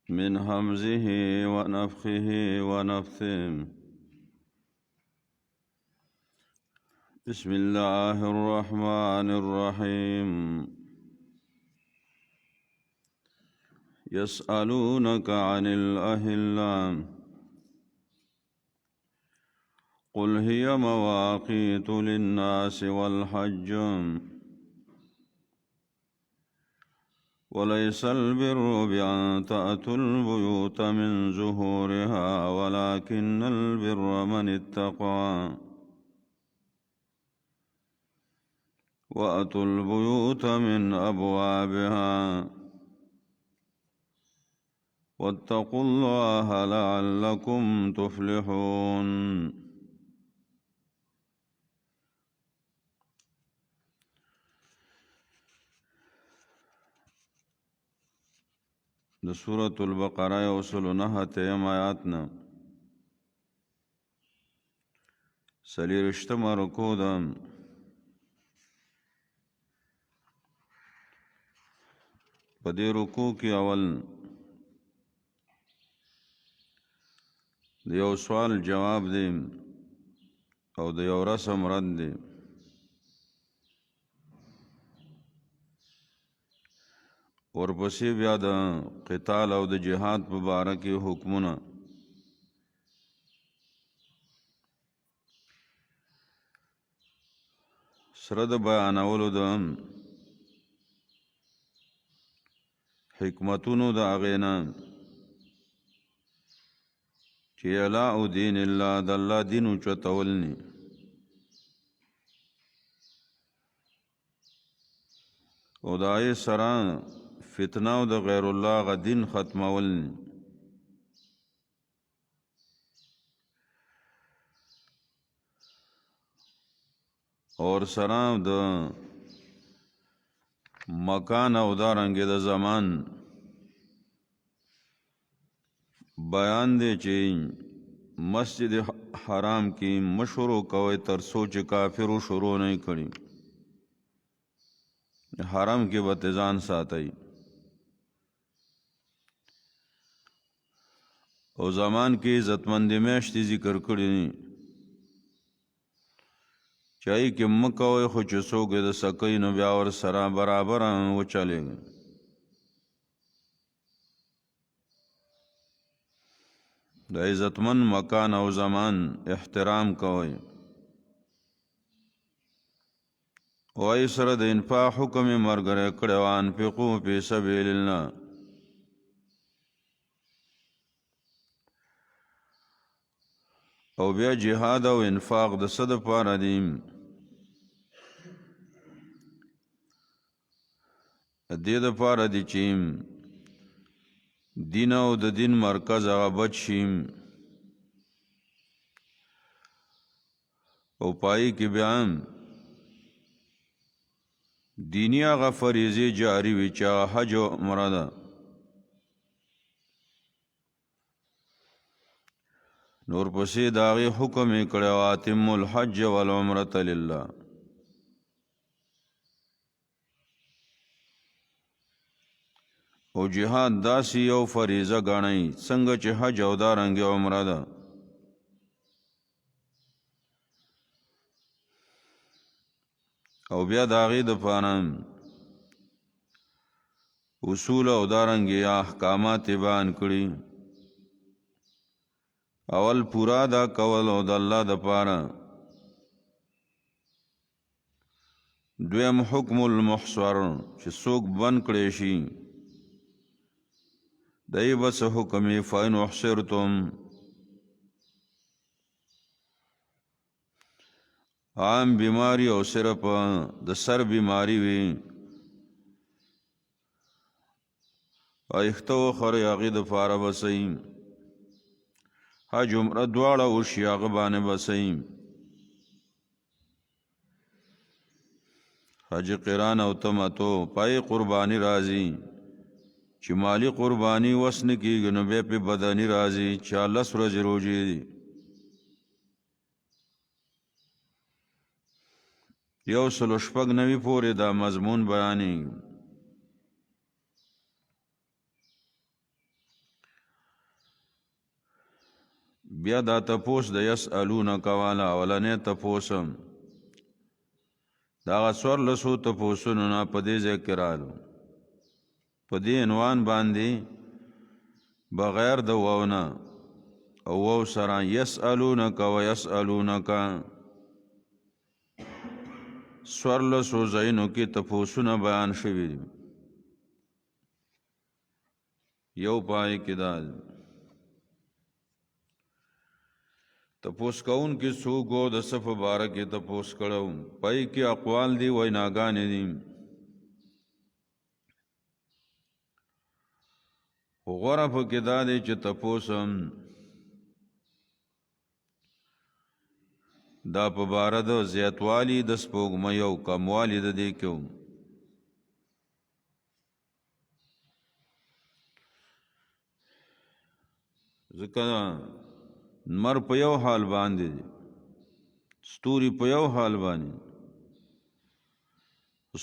من همزه ونفخه ونفثه. بسم الله الرحمن الرحيم. يسألونك عن الأهلة قل هي مواقيت للناس والحج وليس البر بأن تأتوا البيوت من ظهورها ولكن البر من اتقى وأتوا البيوت من أبوابها واتقوا الله لعلكم تفلحون. د سورة البقرة یوسل نهه تیم آیاتنا سلیرشتم رکو ده. په دې رکو کې اول د یو سوال جواب دی او د یو رسم رد دی. ورپسې بیا د قتال او د جهاد په باره کې حکمونه. سره د بیانولو د حکمتونو د هغې نه چې اعلاء دین الله د الله دین اوچتول ني او د هغې سره فتنه او د غیر الله غ دین ختمول ني. اور سره د مکان او دارنګې د زمان بیان دی چې مسجد حرام کې مشورو کوي تر سوچ کافرو شروع نه کړي. حرام کې به ځان ساتي او زمان کې عزتمند میاشتې ذکر کړي چای کې مکوي خو چې څوک د سکۍ نو بیا ور سره برابر وچلېږي. د عزتمن مکان او زمان احترام کوي. وای سره د انفاق حکم مرګره کړه وان فقو فی سبیل الله. او بیا جهاد او انفاق د صد پاره دي. دې د پاره دي چې دین او د دین مرکز هغه بچ شي او پای کې بیان دینی هغه فریضې جاری وي چې حج او عمره ده. نور پسې د هغې حکم یې کړی واتم الحج والعمرة لله. او جهاد داسې یو فریضه ګڼئ څنګه چې حج او دارنګې عمره ده. او بیا د هغې دپاره اصول او دارنګې احکامات یې بیان کړي. اول پورا دا کول او د الله دپاره. دویم حکم المحصر چې څوک بند کړی شي دای بس حکم فإن احصرتم. عام بیماری او صرف د سر بیماری وي ایختو خورې هغې دپاره بسئ. حج عمره دواړه وشي هغه باندې بسئ. حج قران او تمتع پای قربانی راځي چې مالی قربانی وس نه کېږي نو بیا پې بدني راځي چې 10 ورځې روژې دي. یو سلو شپږ نوي پورې دا مضمون بیانېږي. بیا دا تپوس د یسألونک والا اولنې تپوسم دا هغه څوارلسو تپوسونو نه په دې ځای کې رالو په دې عنوان باندې بغیر د واو نه او واو سره یسألونک و یسألونک څوارلسو ځایونو کې تپوسونه بیان شوي دي یو پای کې دا تپوس کون کې څوک و د څه په باره کې تپوس کړو پای کې اقوال دي ویناګانې دي خو غوره پکې دا دی چې تپوس دا په باره د زیاتوالي د سپوږمۍ او کموالي د دې کې ځکه نمر په یو حال باندې ستوري په یو حال باندې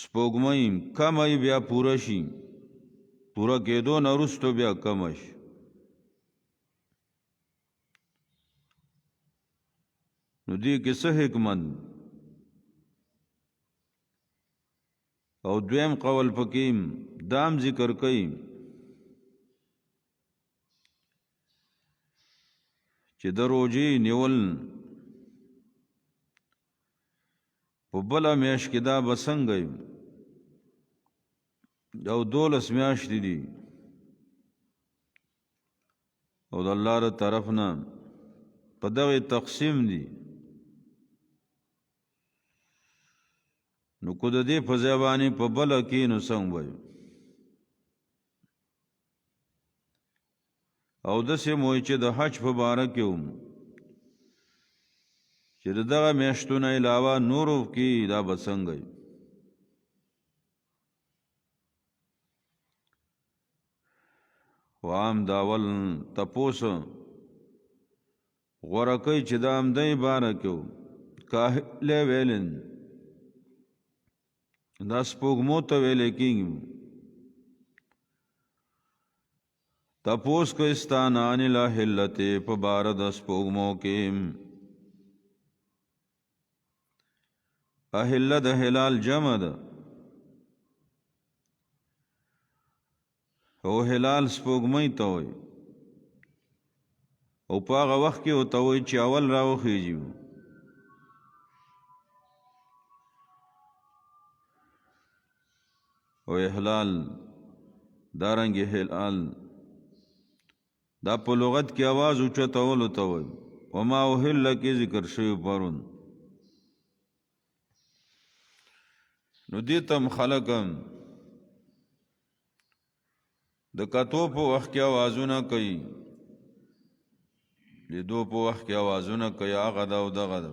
سپوږمۍ کمه بیا پوره شي پوره کېدو نه وروسته بیا کمه شي نو دې کې څه حکمت او دویم قول پکې دام ذکر کوي چې د روژې نیول په بله میاشت کې دا به څنګه او 12 میاشتې دي او د الله له طرف نه په دغه تقسیم دي نو کو د دې په ځای باندې په بله کې نو څنګه وایو او داسې موی چې د حج په باره کې وم چې د دغه میاشتو نه علاوه نورو کې دا به څنګه خو عام داول تپوس غوره کوي چې دا همدی باره کې و کاهلی ویلن دا سپوږمو ته ویلی کېږي تپوس کو استانان الاحلت په باره د سپوږمو کې احله د هلال جمع ده او هلال سپوږمۍ ته وایي او په هغه وخت کې ورته وایي چې اول راوخیږي او احلال دارنګې هلال دا په لغت کې आवाज اوچتولو ته وایي وما احل کې ذکر شوی پرون نو دې تم خلق د کتو په وخت کې आवाजونه کوي لیدو په وخت کې आवाजونه کوي هغه دا او دغه ده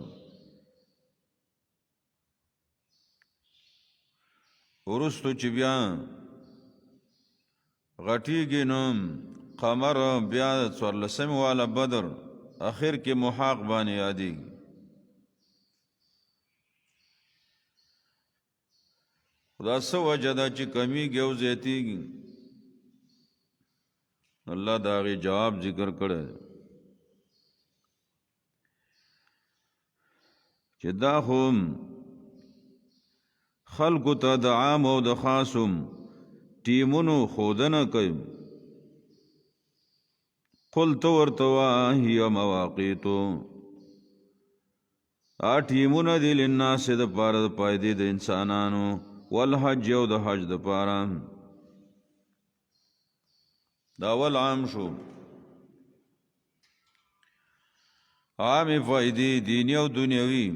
وروستو چې بیا غټیږي نو قمر بیا 14 والا بدر اخر کې محاق باندې یادېږي خدا څه وجه ده چې کمیږي او زیاتېږي الله د هغې جواب ذکر کړی چې دا خو خلقو ته د عام او د خاصم ټیمونو ښودنه کوي قل تو ورته هي مواقیتو ټیمونه دي للناس د پاره د پایدې د انسانانو والحج او د حج د پاره دا ول عام شو عام فائدې دینی او دنیوي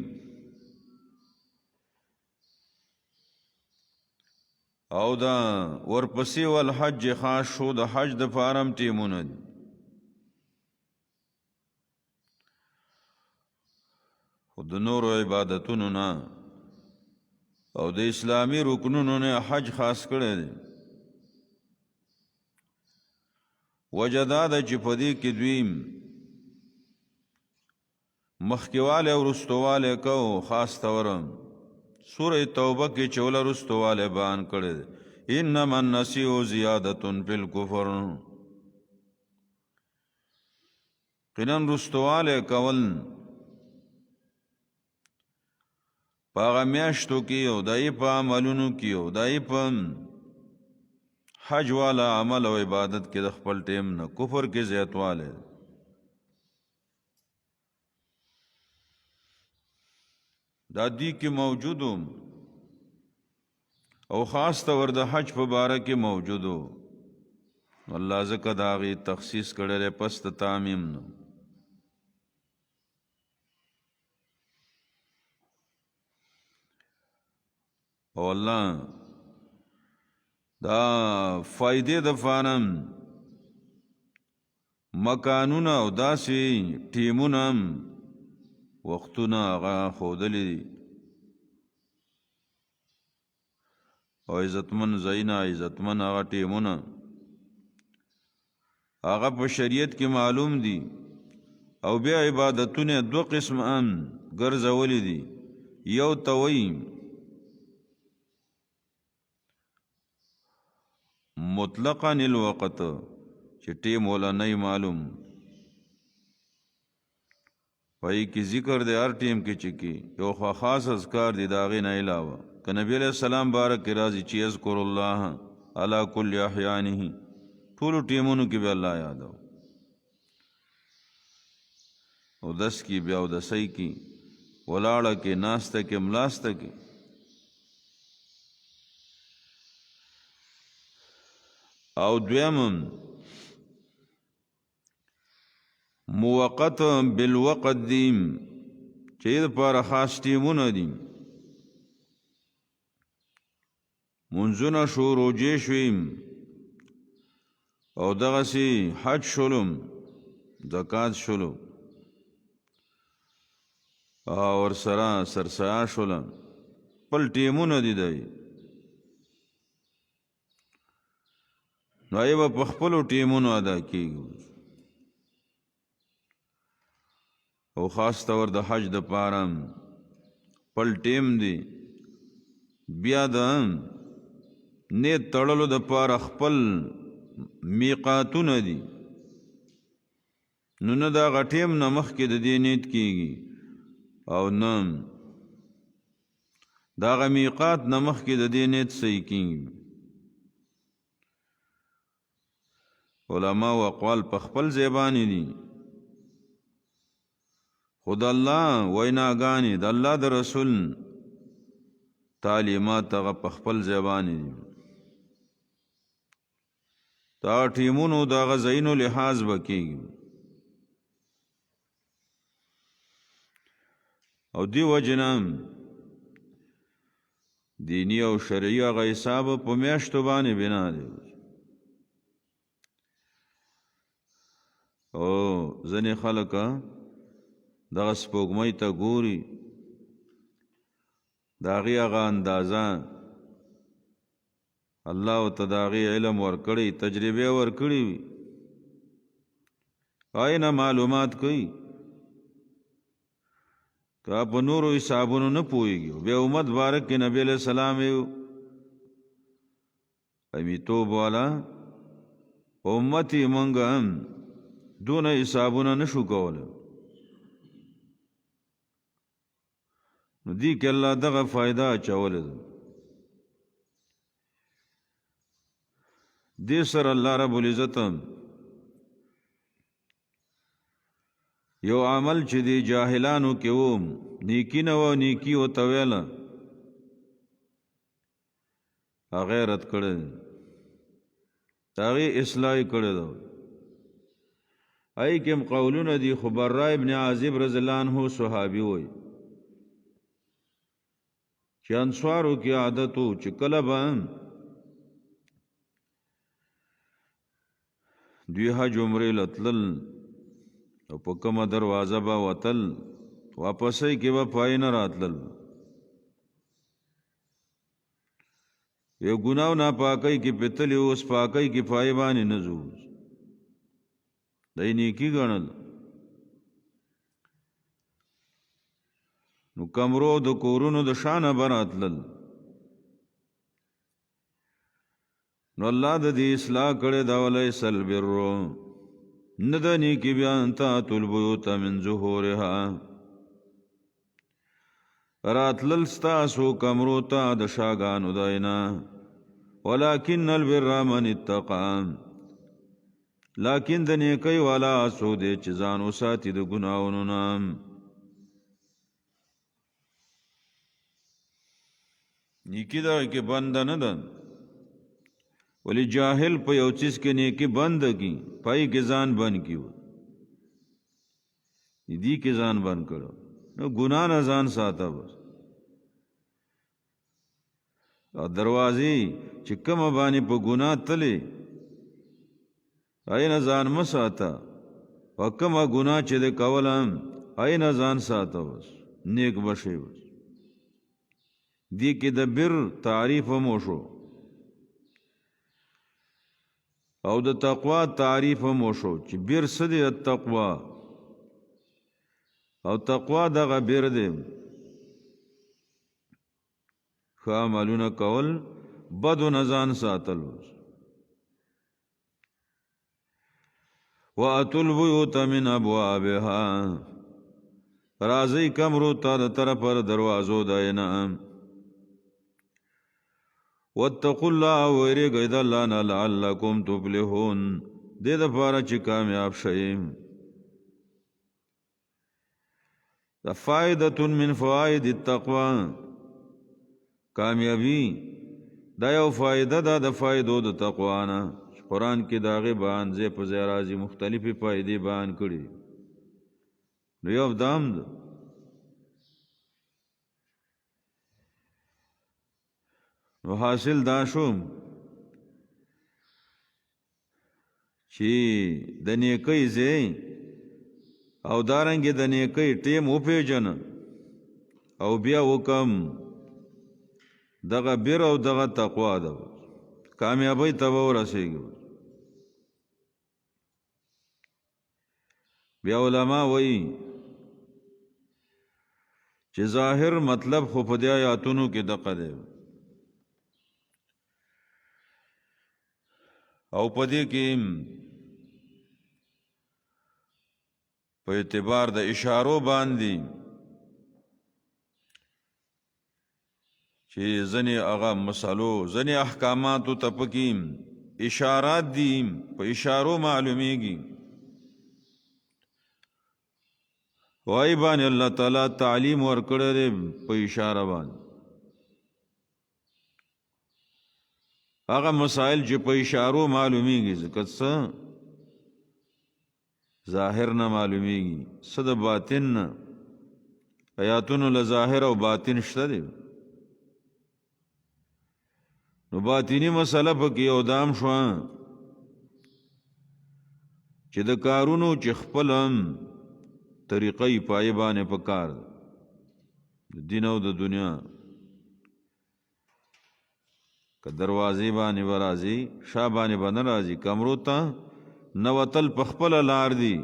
او دا ورپسې والحج خاص شو د حج د پاره ټیمونه دي خو د نورو عبادتونو نه او د اسلامی رکنونو نه حج خاص کړی دی وجه دا ده چې په دې کې دوی مخکېوالی او رستوالی کو خاص طوره سوره توبه کې چې اوله رستوالی بیان کړی دی انما النسیء زیادة فی الکفر یقینا رستواله کول په هغه میاشتو کې او دای په عملونو کې او دای په حج والا عمل او عبادت کې د خپل ټیم نه کفر کې زیاتواله دا دی کې موجودو او خاص طور د حج په باره کې موجودو الله زکه دا غي تخصیص کړل پس ته تعمیم نو او الله دا فائدې د فانم مکانونه او داسې ټیمونه وختونه هغه ښودلي او عزتمن ځایونه عزتمن هغه ټیمونه هغه په شریعت کې معلوم دي او بیا عبادتونه دو قسم ګرځولي دي یو توي مطلقاً الوقت چې ټیم ولا نه معلوم وای کی ذکر د هر ټیم کې چکی یو خاص اذکار دي داغه نه علاوه ک نبی علیہ السلام بارک راضی چې اذکر الله علی کل احیانه ټول ټیمونو کې به الله یادو او دس کی بیا او دسای کی ولاړه کې ناسته کې ملاسته کې او دویم موقت بالوقت دیم چې پر خاص ټیمونه دي منځونه شو روجې شویم او دغه سي حج شولم زکات شولم او سره سرسیا شولم پل ټیمونه دي دی نو ایوه په خپلو ټیمونو ادا کیږي او خاص طور د حج د پاره پل ټیم دی بیا د نیت تړلو د پاره خپل میقاتونه دي نو نه دا غټیم نه مخکې د دې نیت کیږي او نه دا غ میقات نه مخکې د دې نیت صحیح کیږي علماء او اقوال په خپل زبانی دي خود الله ویناګانی د الله د رسول تعلیمات هغه په خپل زبانی دي دا ټیمونو دا غزینو لحاظ وکیږي او دی وجنم دینی او شرعي هغه حساب په میاشتو باندې بنا دی او ځنې خلک دغه سپوږمۍ ته ګوري د هغې هغه اندازه الله ته د هغې علم ورکړی تجربې ورکړي وي هغې نه معلومات کوي که په نورو حسابونو نه پوهېږي بیا امت بارک کې نبی علیہ السلام یو امیتوب والا امت یې مونږ هم دونه حسابونه نشو کوله نو دی که الله دغه فائدہ اچوله ده دې سره الله رب العزت یو عمل چې دی جاهلانو کې و نیکی نه و نیکی و تویله هغه رد کړی هغې اصلاح کړی ده ای کوم قولونه دي خو برا ابن عازب رضی الله عنه صحابي وای چې انصارو کې عادت وو چې کله به دوی حج عمرې لتلل او په کومه دروازه به وتل واپسې کې به پای نه راتلل یو ګناو نه پاکۍ کې پتلې اوس پاکۍ کې پای باندې نه ځو دای نیکی ګڼل نو کمرو د کورونو د شانه براتلل نو الله د دې اصلاح کړي دا ولې سل برو ندنی کی بیان تاتوا البیوت من ظهورها راتلل ستاسو کمرو تا د شاګانو داینا ولکن البر من اتقى لیکن د نیکی والا سو دې چې ځان وساتي د ګناہوں نه نیکی دا کې بند نه ده ولی جاهل په یو چیز کې نیکی بند کی پای کې ځان بند کیو دې کې ځان بند کړو نو ګناه نه ځان ساته بس او دروازې چې کوم باندې په ګناه تلې اين ځان مساته وکما ګناه چې د کولم اين ځان ساته بس نیک بشي بس دی کې د بر تعریف مو شو او د تقوا تعریف مو شو چې بر سدي التقوا او تقوا دغه بر دی خاملون کول بدو نزان ساتل واتوا البيوت من ابوابها رازی کمرو تا د طرف دروازو داینا واتقوا الله ويرجوا إذا الله لعلكم تفلحون دې د پاره چې کامیاب شئ دا فائدة من فوائد التقوى کامیابی دا یو فائدہ دا د فائدو د تقوا نه قرآن کې داغه بیان زې په زیرازي مختلفي فائدې بیان کړي نو یو دام ده نو حاصل دا شو چې د نیکۍ ځای او دارنګې د نیکۍ ټیم وپېژن او بیا وکم دغه بیر او دغه تقوا ده کامیابی ته ورسېږي بیا علما وایي چې ظاهر مطلب خو په دې آیاتونو کې دقه دی او پدې کې په اعتبار د اشارو باندې چې ځنې هغه مسلو ځنې احکاماتو ته پکې اشارات دي په اشارو معلومیږي وای باندې الله تعالی تعلیم ورکړي په اشاره باندې هغه مسائل چې په اشارو معلومیږي ځکه څه ظاهر نه معلومیږي څه د باطن نه آیاتونو له ظاهر او باطن شته دي نو باطنی مسله پکې یو دام شو چې د کارونو چې خپلم طریقې پای باندې پکار د دین او د دنیا که دروازې باندې ورازي شا باندې باندې راځي کمرو ته نوتل پخپل لار دی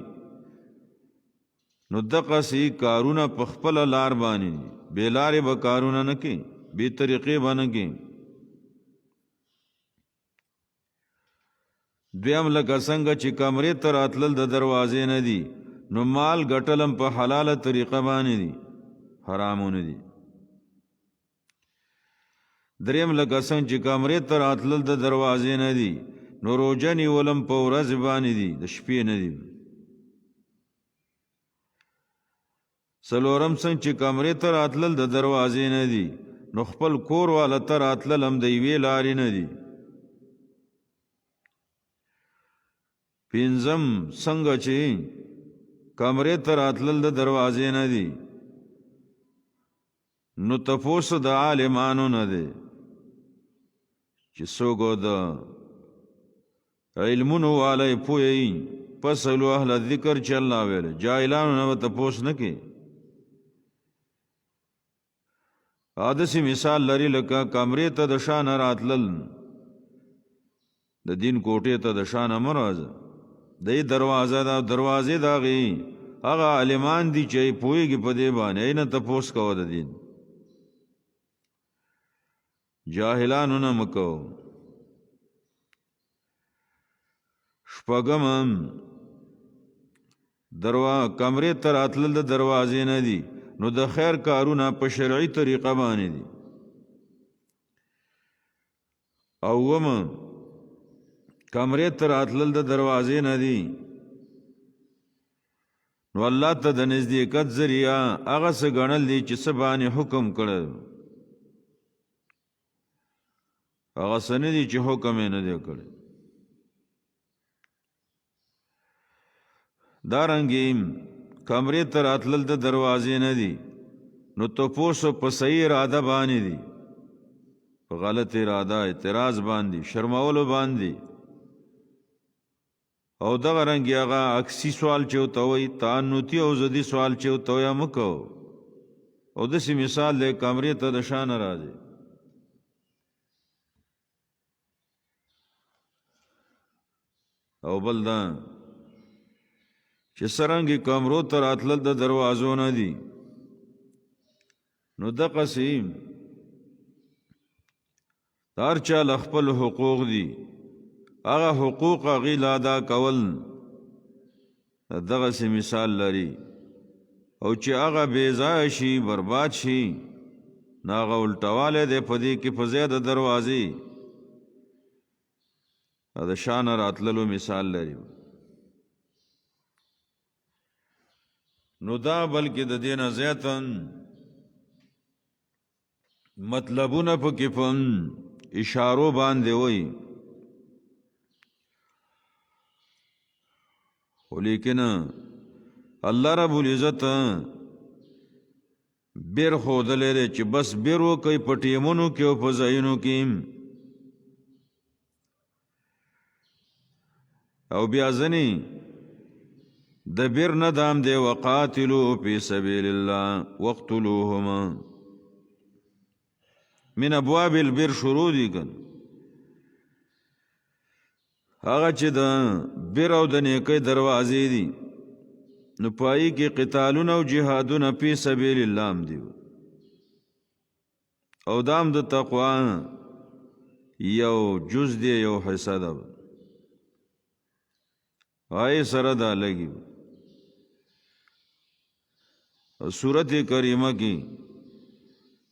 نو دغه سي کارونه پخپل لار باندې بے لارې به کارونه نه کوي بے طریقې باندې کوي دویم لکه څنګه چې کمرې ته راتلل د دروازې نه دي نو مال ګټلم په حلاله طریقه باندې دي حرامونه دي دریم لکه څنګه چې کمرې ته راتلل د دروازې نه دي نو روزه نیولم په ورځ باندې دي د شپې نه دي څلورم څنګه چې کمرې ته راتلل د دروازې نه دي نو خپل کور والا ته راتلل هم د یوې لارې نه دي پنځم څنګه چې کمرې ته راتلل د دروازې نه دي نو تفوس د عالمانو نه دي چې څوک د علمونو والی پوهی پسلو اهل ذکر چې الله ویل جاهلانو نه تفوس نه کوي حادثی مثال لري لکه کمرې ته د شان راتلل د دین کوټې ته د شان مرزه د دروازه دا دروازې داغي هغه عالمان دي چې پوهیږي په دې باندې نه تفوس کوو د دین جاهلانو نه مکو شپږم کمرې ته راتلل د دروازې نه دي، نو د خیر کارونه په شرعي طریقه باندې دي. او کمرې ته راتلل د دروازې نه دي، نو الله ته د نزدېکت ذریعه هغه څه ګڼل دي چې څه باندې حکم کړی، هغه څه نه دي چې حکم یې نه دی کړی. دارنګې کمرې ته راتلل د دروازې نه دي، نو تپوس په صحیح اراده باندې دي، په غلط اراده اعتراض باندې شرمولو باندې. او دغه رنګ هغه عکسي سوال چې ورته وایي تعنتي او ضدي سوال چې ورته وایي مه کوو. او داسې مثال دی کمرې ته د شا نه راځي. او بل دا چې څرنګې کمرو ته راتلل د دروازو نه دي، نو دقسې د هر چا له خپل حقوق دي، هغه حقوق هغې له ادا کول دغسې مثال لري. او چې هغه بې ځایه شي برباد شي، نو هغه الټوالی دی په دې کې په ځای د دروازې د شا نه راتللو مثال لري. نو دا بلکې د دې نه زیاتا مطلبونه پکې په اشارو باندې وایي. خو لیکن الله رب العزت بیر ښودلی دی چې بس بیر وکئ په ټیمونو کې او په ځایونو کې. او بیا ځنې د بیر نه دام دی وقاتلو فی سبیل الله واقتلوهم، من ابواب البر شروع دي کن. هغه چې د بر او د نیکۍ دروازې دي، نو پای کې قتالونه او جهادونه فی سبیل الله هم دي. او دام د تقوا یو جز دی، یو حصہ ده، آئے سره دا لگی. سورت کریمه کی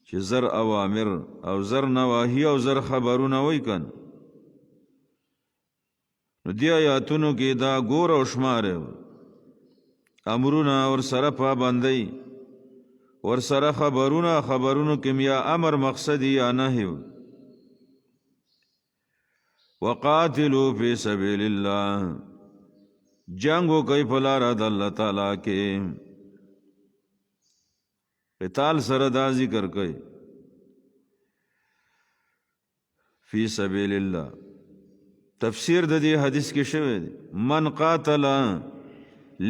چې زر اوامر او زر نواهی او زر خبرونه وای کن، نو دی آیاتونو کې دا ګور او شمار امرونه ور سره پابندۍ، ور سره خبرونو کې یا امر مقصدی یا نهی. وقاتلوا فی سبیل الله، جنگو کوي په لاره د الله تعالی کې. قتال سره دا ذکر کوي فی سبیل الله. تفسیر د دې حدیث کې شوی دی من قاتل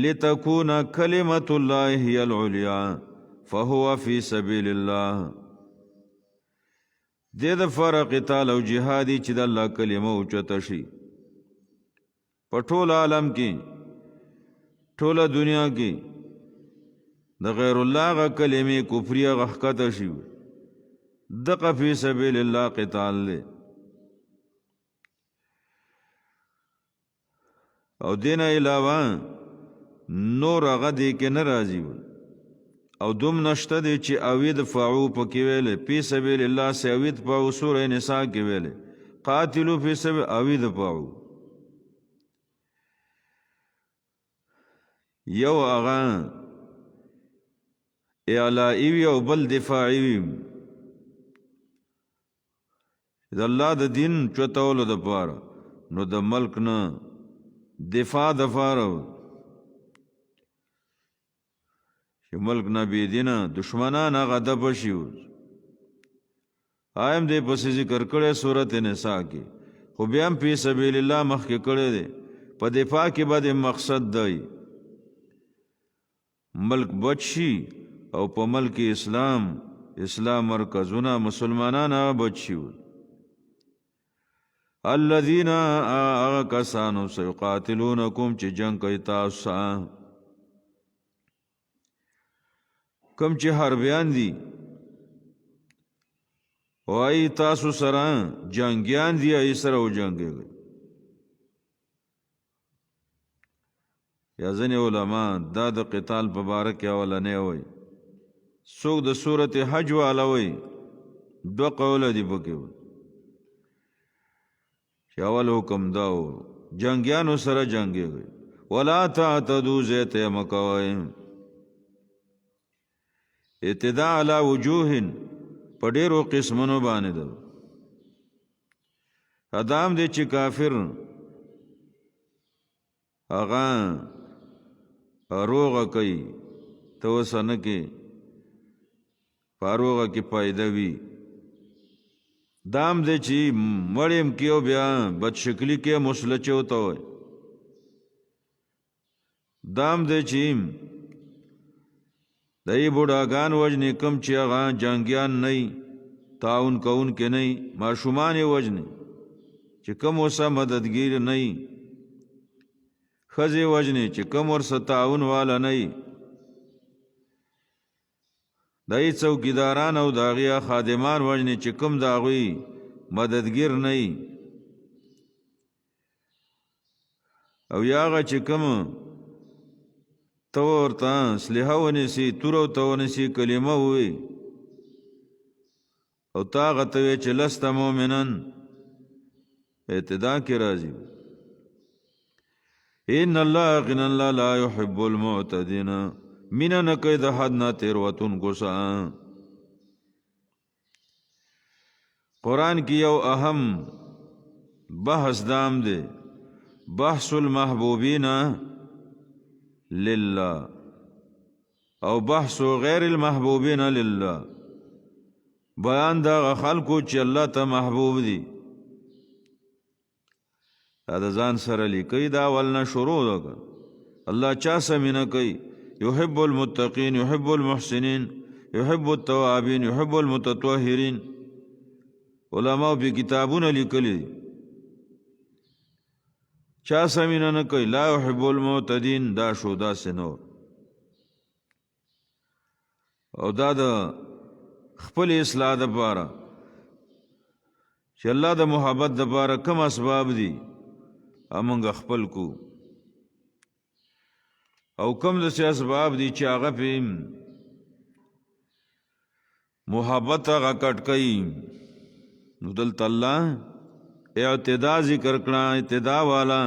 لتكون کلمة الله هي العليا فهو فی سبیل الله. دې د فرق قتال او جهادي چې د الله کلمه اوچته شي په ټول عالم کې، ټوله دنیا کې د غیر الله غ کلمې کفریه غښکته شي، دغه فی سبیل الله قتال دی. او دین علاوه نور هغه دی کې نه راځي. او دوم نشته دی چې اوید فعو پکې ویلې فی سبیل الله سے اوید فعو سورہ نساء کې ویلې قاتلو فی سبیل اوید فعو. یو هغه اعلائی وی او بل دفاعی وی، د الله د دین چوتولو د پاره، نو د ملک نه دفاع د پاره چې ملک نه بی دینه دشمنان هغه د بشي. آیم دې پسې ذکر کړی سورۃ نساء کې، خو بیا هم فی سبیل الله مخکې کړی دی. په دفاع کې به د مقصد دی ملک بچ شي، او په ملک اسلام مرکزونه مسلمانان بچ شي. الذین کسانو سیقاتلونکم چې جنگ کوي تاسو، کم چې حربیان دي او ای تاسو سره جنگیان دي، ای سره و جنگیږي. یا ځینې علما دا د قتال په باره کې اولنی وایي، څوک د صورت حج والا وایي، دوه قوله دي پکې چې اول حکم دا و جنګیانو سره جنګېږئ، ولا تعتدوا زیاتی مه کوئ. اعتداء علی وجوه په ډېرو قسمونو باندې ده. ادام دی چې کافر هغه روغه کوي ته اوس نه کې فاروغه کې پایده وي، دام دی چې مړیم کې او بیا بدشکلي کې مسلچه وته وي، دام دی چې دای بوډاګان وجنې کم چې هغه جنګیان نه تعاون کوون کې نه ماشومان یې وجنې چې کم ورسه مددګیر نه ښځې وجنې چې کم ورسه تعاون والا نه دای څوکیداران او د هغې خادمان وجنې چې کم د هغوی مددګیر نه او یا هغه چې کم ته ورته اسلحه ونیسي توره ورته ونیسي کلمه ووایي او تا هغه ته وایې چې لست مؤمنن اعتدا کې راځي. ان الله یقینا الله لا يحب المعتدین مینه نه کوي د حد نه تېروتونکو سره. قرآن کی یو اهم بحث دام دے بحث المحبوبین للہ او بحث غیر المحبوبین للہ، بیان دا خلقو چې الله ته محبوب دي دا ځان سره لیکي، دا ولنه شروع ده. الله چا سمینه کوي، يحب المتقین يحب المحسنین يحب التوابین يحب المتطهرین. علماء په کتابونه لیکلي چا سمینه نه کوي لا يحب المعتدین، دا شو دا سنو او دا د خپل اصلاح دپاره چې الله د محبت دپاره کم اسباب دي امونږ خپل کو او کم داسې اسباب دي چې هغه پې محبت هغه کټ کوي. نو دلته الله اعتدا ذکر کړه، اعتدا والا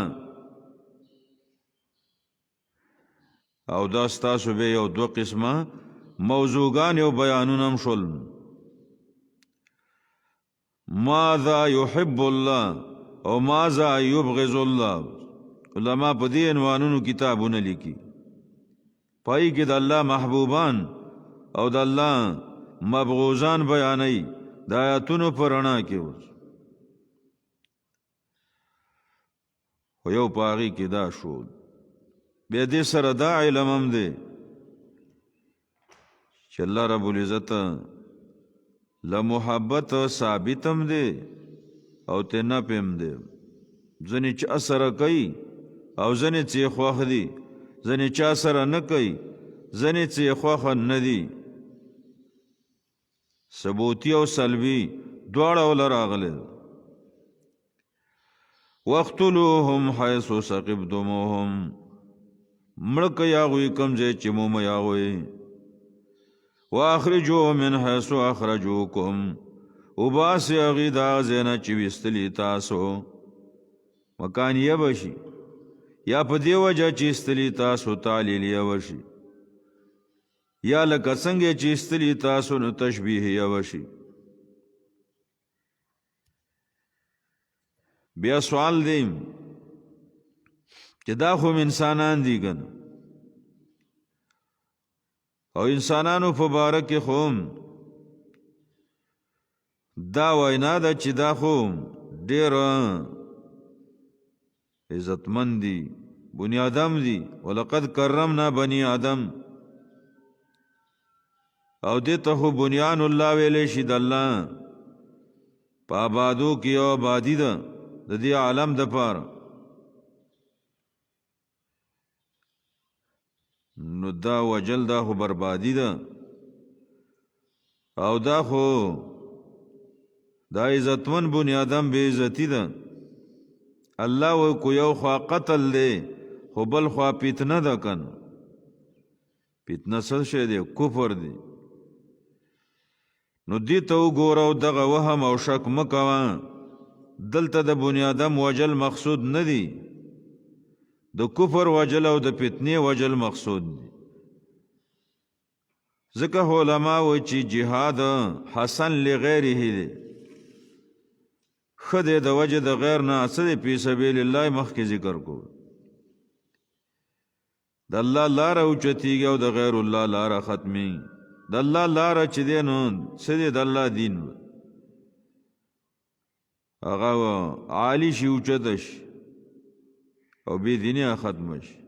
او دا ستاسو به یو دو قسمه موضوعان یو بیانونه هم شول. ماذا يحب الله او ماذا يبغض الله، علماء په دې عنوانونو کتابونه لیکي، پای کې د الله محبوبان او د الله مبغوزان بیانوي د آیاتونو په رڼا کې. خو یو په هغې کې دا شو بیا دې سره دا علم هم دی چې الله رب العزت له محبت ثابت هم دی او ته نفی هم دی. ځینې چا سره کوي او ځینې چې یې خوښ دي، ځینې چا سره نه کوي، ځینې چې یې خوښه نه دي. ثبوتی او سلبي دواړه وله راغلی. واقتلوهم حیث ثقفتموهم، مړه کوئ هغوی کوم ځای چې مومئ هغوی. واخرجوا من حیث اخرجوکم، وباسئ هغې د هغه ځای نه چې ویستلي تاسو. مکانیه به شي یا په دې وجه چې ایستلي تاسو تعلیلیه به شي، یا لکه څنګه چې ایستلي تاسو نو تشبیهیه به شي. بیا سوال دی چې دا خو انسانان دي که نه، او انسانانو په باره کې خو دا وینا ده چې دا خو ډېر عزتمند دي، بني آدم دي. ولقد کرمنا بني آدم، او دې ته خو بنیان الله ویلی شي د الله په آبادو کې یو آبادي ده د دې عالم دپاره. نو دا وجل دا خو بربادي ده او دا خو دا عزتمن بني آدم بے عزتی ده. الله و کو یو خوا قتل دی خو بل خوا فتنه ده کنه فتنه څه شی دی کفر دی نو دې ته وګوره او دغه وهم او شک مه کوه دلته د بني آدم وجل مقصود نه دی د کفر وجل او د فتنې وجل مقصود دی ځکه علما وایي چې جهاد حسن لغیره دی ښه دی د وجه د غیر نه څه دی فی سبیل الله مخکې ذکر کو د الله لاره اوچتېږي او د غیر الله لاره ختمي د الله لاره چې دی نو څه دی د الله دین هغه عالی شي اوچته شي او بې دیني ختمه شي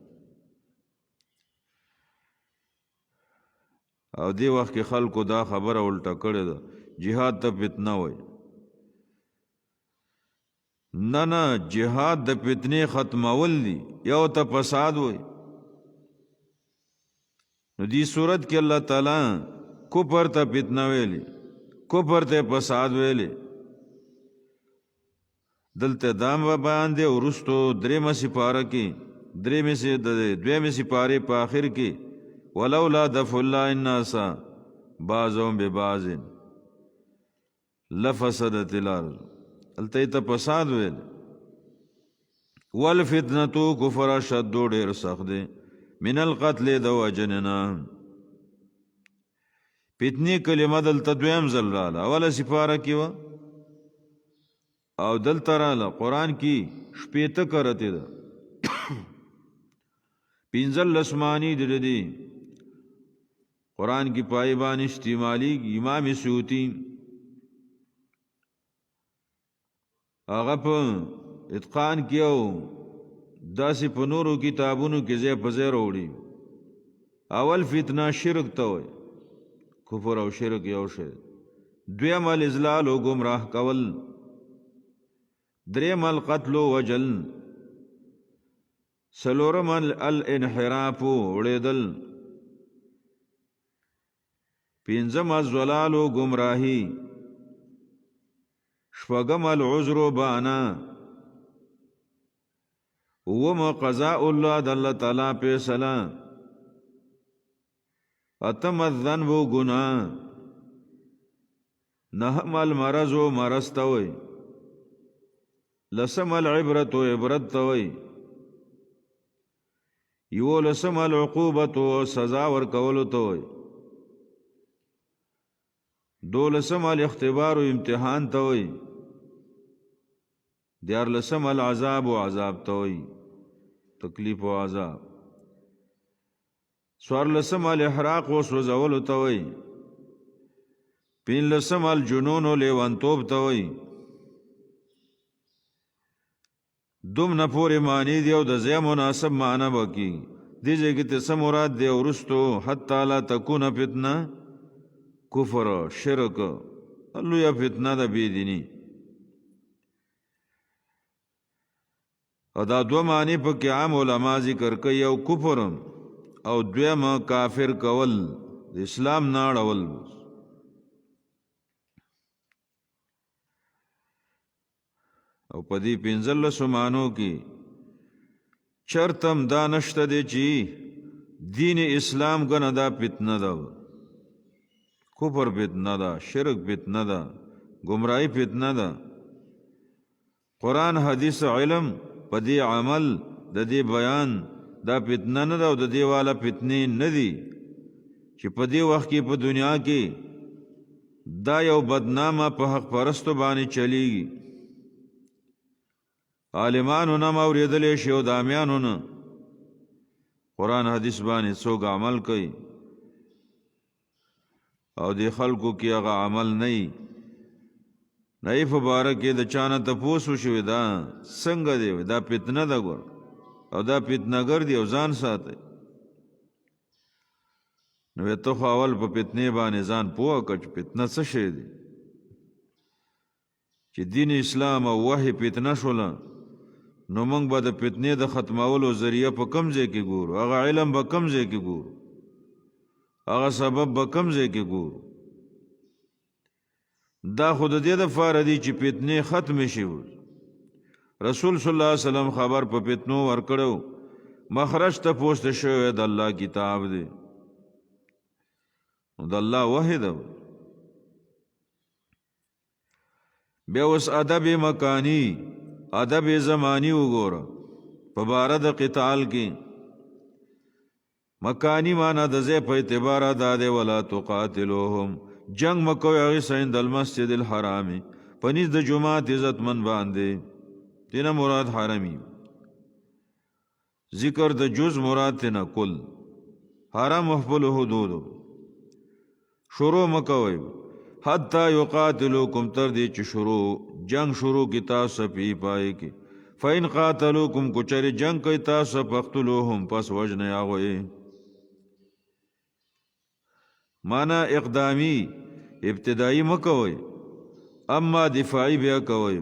او دی وخت کې خلکو دا خبره الټه کړې ده جهاد ته فتنه وایي نه نه جهاد د فتنې ختمول دي یو ته فساد وایي نو دی صورت کې الله تعالی کفر ته فتنه ویلي کفر ته فساد ویلي دلته دام و بیان دی ورستو درېمه سپاره کې دویمه سپاره په آخر کې ولولا دفع الله الناس بعضهم ببعض لفسدت الارض دلته ته فساد ویل والفتنه کفر اشد ډېر سخت دی من القتل د وجننا فتنی کلمه دلته دویم ځل راله اوله سپاره کې و او دلته راله قرآن کې شپېته کرته ده پنځلس معنی دی قرآن کی پایبان استعمالی امام سیوطی هغه په اتقان کېو داسې په نورو کتابونو کې ځای په ځای راوړي اول فتنه شرک ته وایي کفر او شرک یو شی دویم الاضلال او گمراه کول دریم القتل و وجل څلورم الانحراف وړېدل پنځم الضلال و گمراهی شپږم العذر و بهانه اوم قضاء الله د الله تعالی فیصله اتم الذنب و گناه نهم المرض و مرض ته وایي لسم العبرت و عبرت ته وایي یولسم العقوبت و سزا ورکولو ته وایي دولسم الاختبار و امتحان ته وایي دیارلسم العذاب و عذاب ته وایي تکلیف و عذاب څوارلسم الاحراق و سوځولو ته وایي پنځلسم الجنون و لیونتوب ته وایي دومره پورې معنی دی او د ځای مناسب معنی به کېږي دې ځای کې ته څه مراد دی وروستو حتی لا تکونه فتنه کفر شرک لویه فتنه ده بې دیني او دا دوه معنی پکې عام علما ذکر کوي یو کفر او دویم کافر کول د اسلام نه اړول او په دې پنځلسو معنو کې چرتم دا نشته دی چې دین اسلام ګنه دا فتنه ده کفر فتنه ده شرک فتنه ده گمراهی فتنه ده قرآن حدیث علم په دې عمل د دې بیان دا فتنه نه ده او د دې والا فتنې نه دي چې په دې وخت کې په دنیا کې دا یو بدنامه په حق پرستو باندې چلیږي عالمانو نه اوریدلې شي او دامیانو نه قرآن حدیث باندې څوک عمل کوي او د خلکو کې هغه عمل نه نه مبارک د چانه تپوس وشوي دا څنګه دی دا فتنه ده ګور او دا فتنهګر دی او ځان ساتي نو ته خو اول په فتنې باندې ځان پوه کړ چې فتنه څه شی دی چې دین اسلام او وحی فتنه شوله نو موږ به د فتنې د ختمولو ذریعہ په کم ځای کې ګورو هغه علم به کم ځای کې ګورو هغه سبب به کم ځای کې ګورو دا خود دې د فار دی چې فتنې ختم شي رسول صلی الله علیه وسلم خبر په فتنو ورکړو مخرج ته پوسته شوی د الله کتاب دی نو د الله وحی ده. بیا اوس ادب مکانی ادب زمانی وګوره په باره د قتال کې. مکانی معنی د ځای په اعتبار دا دی ولا تقاتلوهم جنگ مکوی هغې سره عند المسجد الحرام په نزد د جومات عزتمن باندې تینا مراد حرمی. ذکر د جز مراد تینا کل حرام خپل حدود شروع مکوی حتی یقاتلوکم تر دی چې شروع جنگ شروع کی تاسو پی پای کی. فین قاتلوکم کچری جنگ کی تاسو فقتلوهم پس وجن هغوی. مانا اقدامی ابتدائی مکوی اما دفاعی بیا کوی.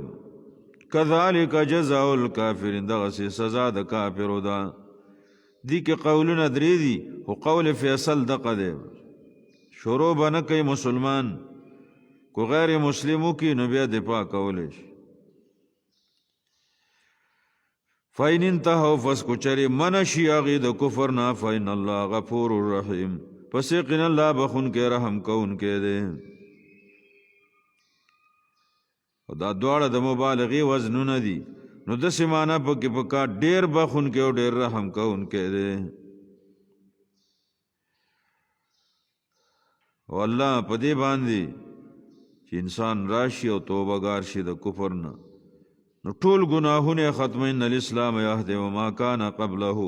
کذالک جزاء الکافرین دغسی سزا د کافرو دا. دی که قولونه درې دي خو قول فیصل دغه دی شروع به نه کوي مسلمان کو غیر مسلمو کی نو بیا دفاع کولی شي. فین انتهوا فس کو چری منشی هغې د کفر نه فین الله غفور الرحیم پس یقینا الله بخون کې رحم کون کې دی. دا دواړه د مبالغې وزنونه دي نو داسې معنی پکې پکار ډېر بخون کې او ډېر رحم کون کې دی. او الله په دې باندې چې انسان راشي او توبهګار شي د کفر نه نو ټول ګناهونه ختموي. ان الاسلام یهدی وما کان قبله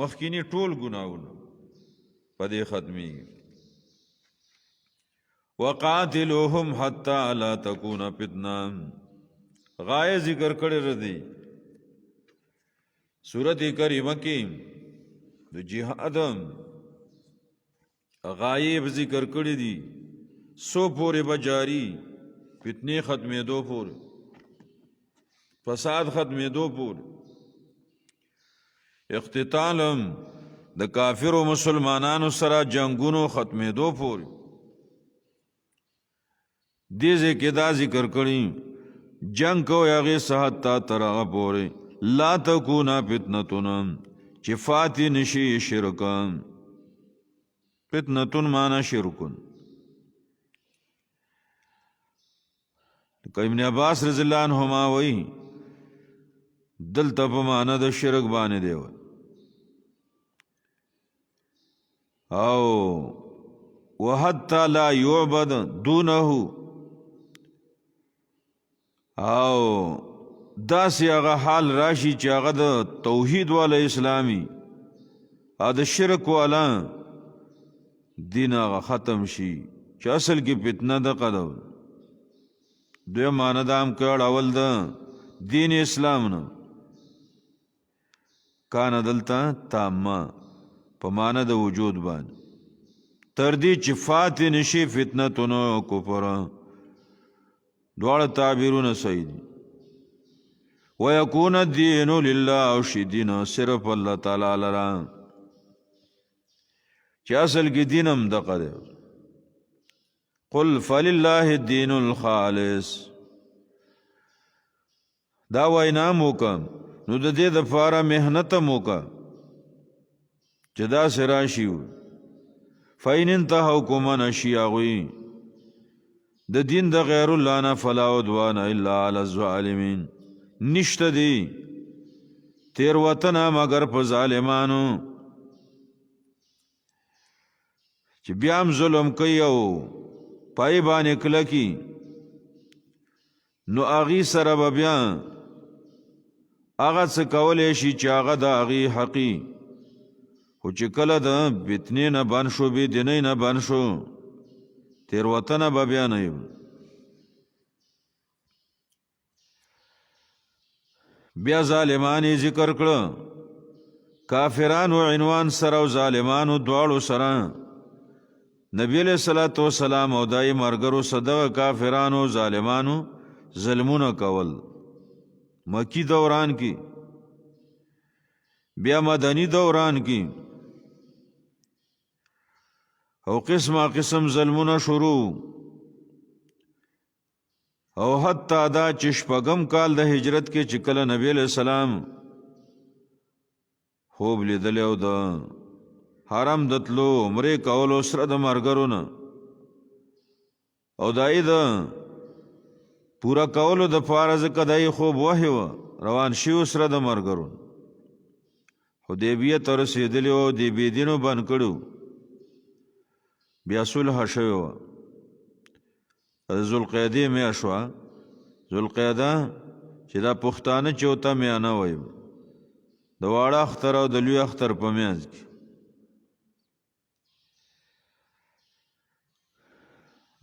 مخکینی ټول ګناهونه په دې ختمي. وقاتلوهم حتی لا تکون فتنه غایه ذکر کړی ردی سورت کریمه کې د جهاد غایب ذکر کړی دی سو پورې بجاری فتنی ختمېدو پورې فساد ختمېدو پورې اختتالم د کافر و مسلمانانو سره جنگونو ختمېدو پورې. دیزه کې دا ذکر کړی جنگ کو هغې صحت تا تر هغه پورې لا تکونا فتنتون چې فاتح نشي شرکان. فتنتون معنی شرکن. ابن عباس رضی اللہ عنہما وی دلته په معنی د شرک باندې دی او وحتی لا یعبد دونه او داسې هغه حال راشي چې هغه د توحید والا اسلامي او د شرک والا دین هغه ختم شي چې اصل کې فتنه د قدو دوی معنی دام کړ اول د دین اسلام نه کان دلتا تامه په معنی د وجود باندې تر دې چې فاتح نشي فتنتونو کفر. دواړه تعبیرونه صحیح دي. ويكون الدين لله او شي دین صرف الله تعالی لرا چې اصل کې دینم دغه دی. قل فلله الدين الخالص دا وینا موکم نو د دې د فاره مهنت موکا چې دا سراشي فین انتهوا کومن اشیاغوی د دین د غیر الله نه فلا عدوان الا علی الظالمین نشته دی تیر وطن مگر په ظالمانو چې بیا هم ظلم کوي او پای باندې کلکی نو اغي سره به بیا هغه څه کولی شي چې هغه د هغې حقي خو چې کله د فتنې نه بند شو بې دینۍ نه بند شو تېروتنه به بیا نه یم. بیا ظالمان یې ذکر کړه کافرانو عنوان سره او ظالمانو دواړو سره نبی علیہ الصلوۃ والسلام او دای مرګرو صدغه کافرانو ظالمانو ظلمونه کول مکی دوران کی بیا مدنی دوران کی او قسم ظلمونه شروع او حتی دا چې شپږم کال د هجرت کې چې کله نبی علیہ السلام خوب لیدلی او د حرم د تلو عمرې کولو سره د ملګرو نه او دای د پورا کولو د پاره ځکه دای خوب وحی و روان شي سره د ملګرو حدیبیه ته رسېدلی او د بېدینو بند کړو بیا صلح شوی وه ذوالقعدې میاشت وه ذوالقعده چې دا پښتانه چې ورته میانه وایي د واړه اختر او د لوی اختر په منځ کې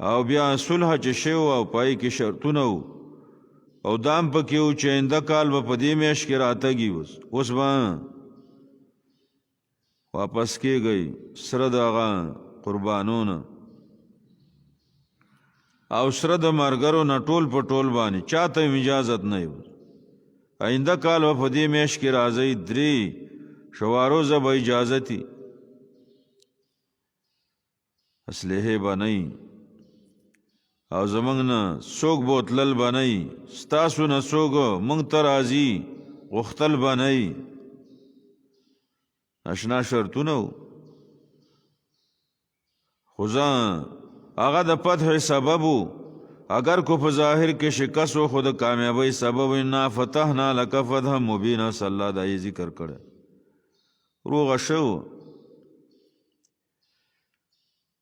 او بیا صلح چې شوی وه او پای کې شرطونه وو او دام پکې وو چې آینده کال به په دې میاشت کې راتګي اوس به واپس کېږئ سره د هغه قربانونه او سره د ملګرو نه ټول په ټول باندې چاته اجازت نه وي آینده کال به په دې میاشت کې راځئ 3 شواروزه به اجازتي اسلحې به نه او زمونږ نه څوک بوتلل به نه ستاسو نه څوک مونږ ته راځي غوښتل به نه اشنا شرطونه وو خو هغه د فتح سبب وو اگر کو په ظاهر کې شکست و خود کامیابی سبب انا فتحنا لك فتحا مبینا صلی الله دا ذکر کړه روغ شو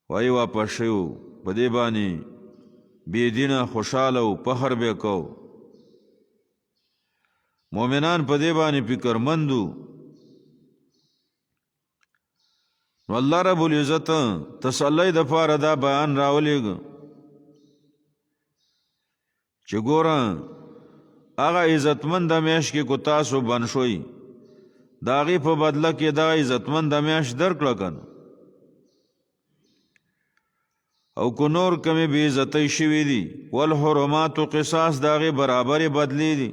وای واپس شو په دې باندې بی دینه خوشاله او فخر به کو مؤمنان په دې باندې فکرمندو نو الله رب العزت تسلی د پاره دا بیان راولېږ چې ګوره هغه عزتمند د میاشت کې کو تاسو بند شوئ د هغې په بدله کې دغه عزتمند د میاشت درکړه که نه او کو نور کمې بې عزتۍ شوي دي والحرماتو قصاص د هغې برابرې بدلې دي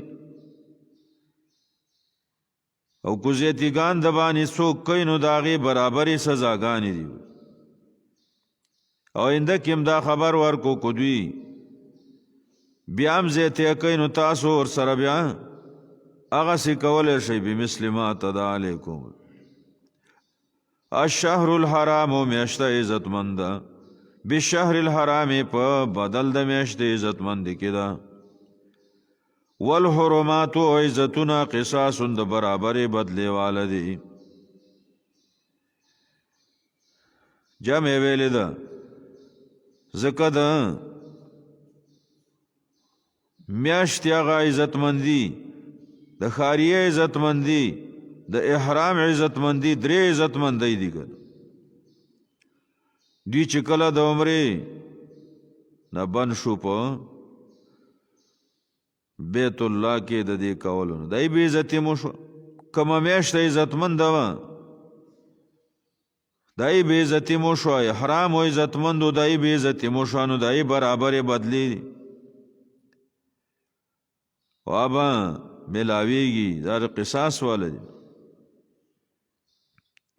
او کو زیتیګان د باندې څوک کوي نو د هغې برابرې سزاګانې دي او آینده کې هم دا خبر ورکو کو دوی بیا هم زیتی کوي نو تاسو ورسره بیا هغسې کولی شئ بمثل ما اعتدی علیکم الشهر الحرام میاشته عزتمند ده بالشهر الحرام په بدل د میاشتې عزتمند کې ده والحرمات عزتنا قصاص د برابرې بدلې واله دي جمع ویلې ده ځکه ده میاشتې هغه عزتمندي د خاریه عزتمندي د احرام عزتمندي 3 عزتمندۍ دي که دوی چې کله د عمرې نه بند شو په بیت الله کې د دې کولو نه دای بې عزتي مو شو کومه میاشت عزتمنده وه دای بې عزتي مو شو احرام و عزتمند و دای بې عزتي مو شو نو دای برابرې بدلې دي وابا ملاویږي دا قصاص والا دي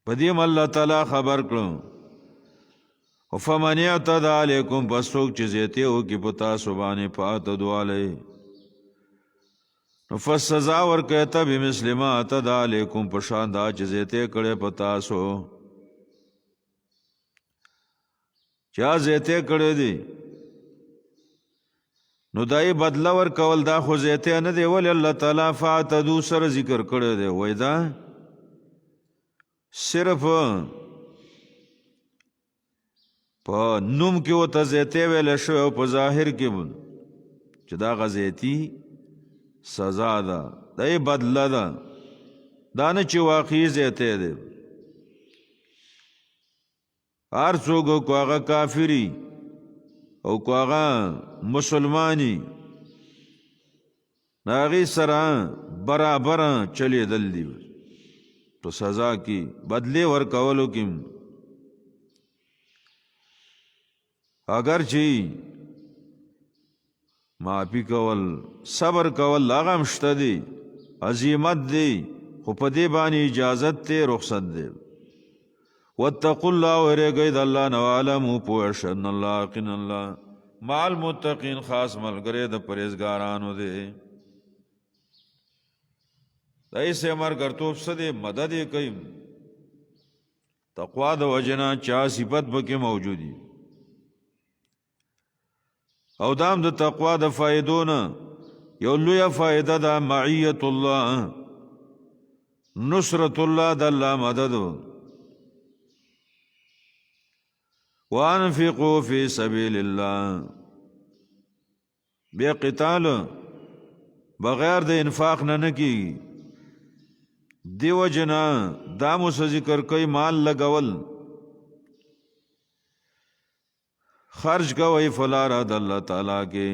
په دې هم الله تعالی خبر کړو فمن اعتدى علیکم پس څوک چې زیاتې وکړي په تاسو باندې فاعتدوا علیه نو فسزا ورکړئ ته بمثل ما اعتدى علیکم په شان دا چې زیاتې کړی په تاسو چا زیاتې کړی دي نو دای بدله ورکول دا خو زیاتې نه دی ولې الله تعالی فاعتدوا سره ذکر کړی دی وایي دا صرف په نوم کې ورته زیاتې ویلی شوی او په ظاهر کې چې دا هغه زیاتي سزا ده دا یې بدله ده دا نه چې واقعي زیاتې دی هر څوک کو هغه کافري او کو هغه مسلمانی هغې سره برابر چلیدل دي په سزا کې بدلې ورکولو کې اگر چې معافي کول صبر کول هغه هم شته دی عزیمت دی خو په دې باندې اجازت دی رخصت دی واتقوا الله ویریږئ د الله نه واعلموا پوه شئ ان الله یقینا الله مع المتقین خاص ملګری د پرهیزګارانو دی ایسے مرګرتوب څه دی مدد یې کوي تقوا د وجنا چا صفت پکې موجودی او دام د تقوا د فائدونه یو لویه فائده ده معیت الله نصرت الله د الله مدد وانفقوا فی سبیل الله بیا قتال بغیر د انفاق نه کیږي دیو جنا دامو سے ذکر کوي مال لګول خرج کوي فلارا د الله تعالی کې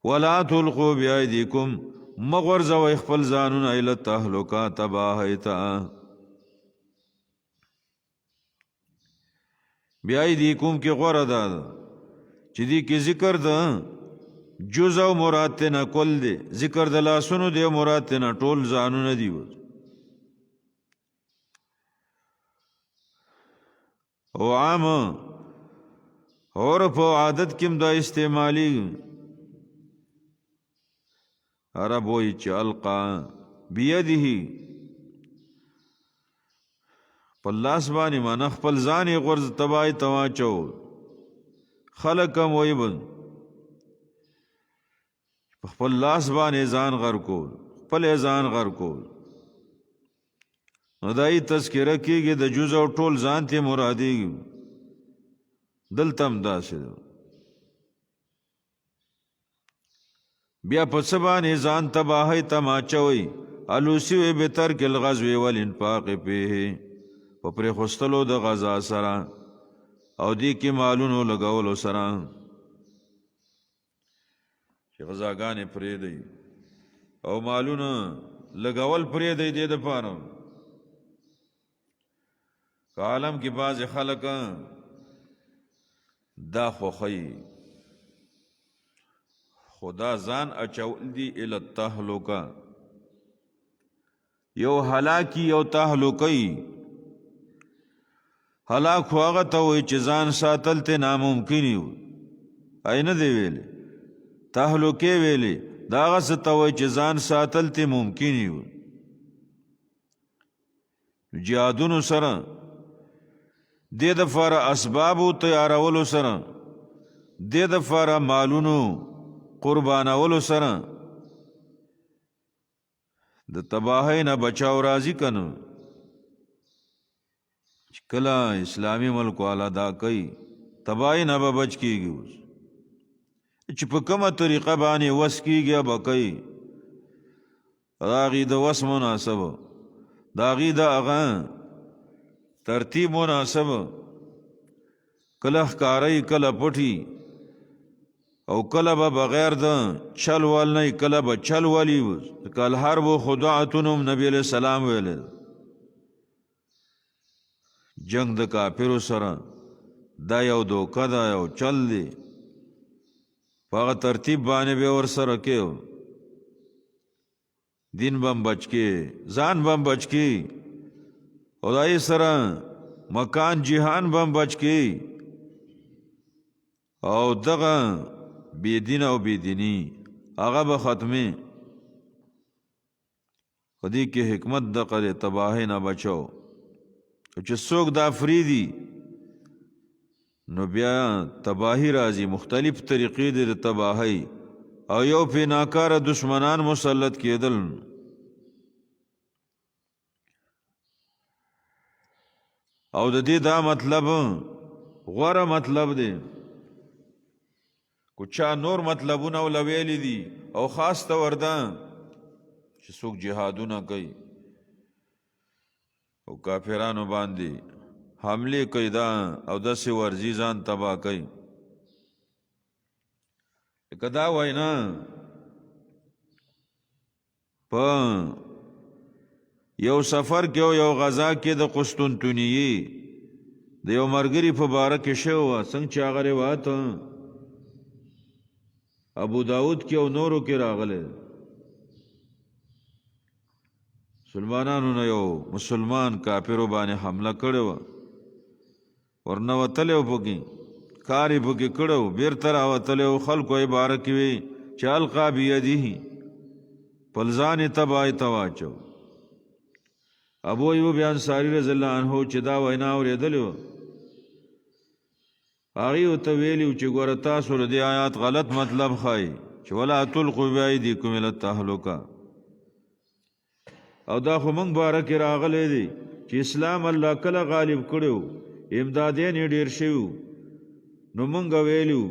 ولا تلقوا بأيديكم مغرزوا خپل ځانونه اله تهلکا تباهیتا بأيديكم کې غوړه ده چې دې کې ذکر ده جزء او مراد ته نه کول دي ذکر د لاسونو دی مراد ته نه ټول ځانونه دی او عام اور په عادت کې دا استعمالي عرب وی چې القا بيده په لاس باندې من خپل ځان غرض تبای تواچو خلقم وی بن خپل لاس باندې ځان غر کول خپل ځان غر کول نو دای تذکرہ کېږي د جزء او ټول ځان ته مرادي دلتم داسې بیا په سبانه ځان تباہی تماچوي الوسی وی بتر کل غزو والانفاق په پر خوستلو د غزا سره او دی کې مالونو لګولو سره چې غزاګانې پرې دی او مالونه لګول پرې دی د پاره عالم کې بعض خلک دا خوخی خدا ځان اچول دی ال التهلکه یو هلاکی یو تهلکی هلاک هغه ته وي چې ځان ساتل ته ناممکن وي اینه دی ویلې تهلکه ویلې دا غس ته وي چې ځان ساتل ته ممکن وي جهادونو سره د فار اسباب تیارولو سره د فار مالونو قربانولو سره د تباہی نه بچاو راضی کنه کلا اسلامی ملک والا دا کوي تباہی نه به بچ کیږي چې په کومه طریقه باندې وس کیږي به کوي راغي د وس مناسب داغي د اغه ترتیب مناسب کله ښکاری کله پټي او کله به بغیر د چل ول نه کله به چل ولی کله حرب خدعتنم نبی علیہ السلام ویل جنگ د کافرو سره دا یو دوکه دا یو چل دی په ترتیب باندې به ور سره کېو دین بم بچ کې ځان بم بچ کې او دای سره مکان جهان بم بچ کې او دغه بی دین او بی دینی هغه به ختمه خدای کې حکمت د قره تباہی نه بچو چې څوک دا فریدي نو بیا تباہی راځي مختلف طریقې د تباہی او یو په ناکاره دشمنان مسلط کېدل او د دې دا مطلب غوره مطلب دی کو چا نور مطلبونه ولویل دي او خاص تور ده چې څوک جهادونه کوي او کافرانو باندې حمله کوي دا او داسې ورزي ځان تبا کوي کدا وینا په یو سفر کې یو غزا کې د قسطنطنیه د یو مرګري په باره کې شو څنګه چې هغه روایت ابو داود کې او نورو کې راغله مسلمانانو نه یو مسلمان کافرو باندې حمله کړو ورنه وتلو پکې کاری پکې کړو بیرته راوتلو خلکو یې باره کې وی چال قابیده پلزان تبای تواچو. ابو ایوب انصاری رضی الله عنه چې دا وینا اورېدلې وه هغې ورته ویلي و چې ګوره تاسو د دې آیات غلط مطلب ښایي چې ولا تلقوا بأیدیکم الی التهلکه او دا خو موږ باره کې راغلی دی چې اسلام الله کله غالب کړی و امدادین یې ډېر شوي نو موږ ویلي و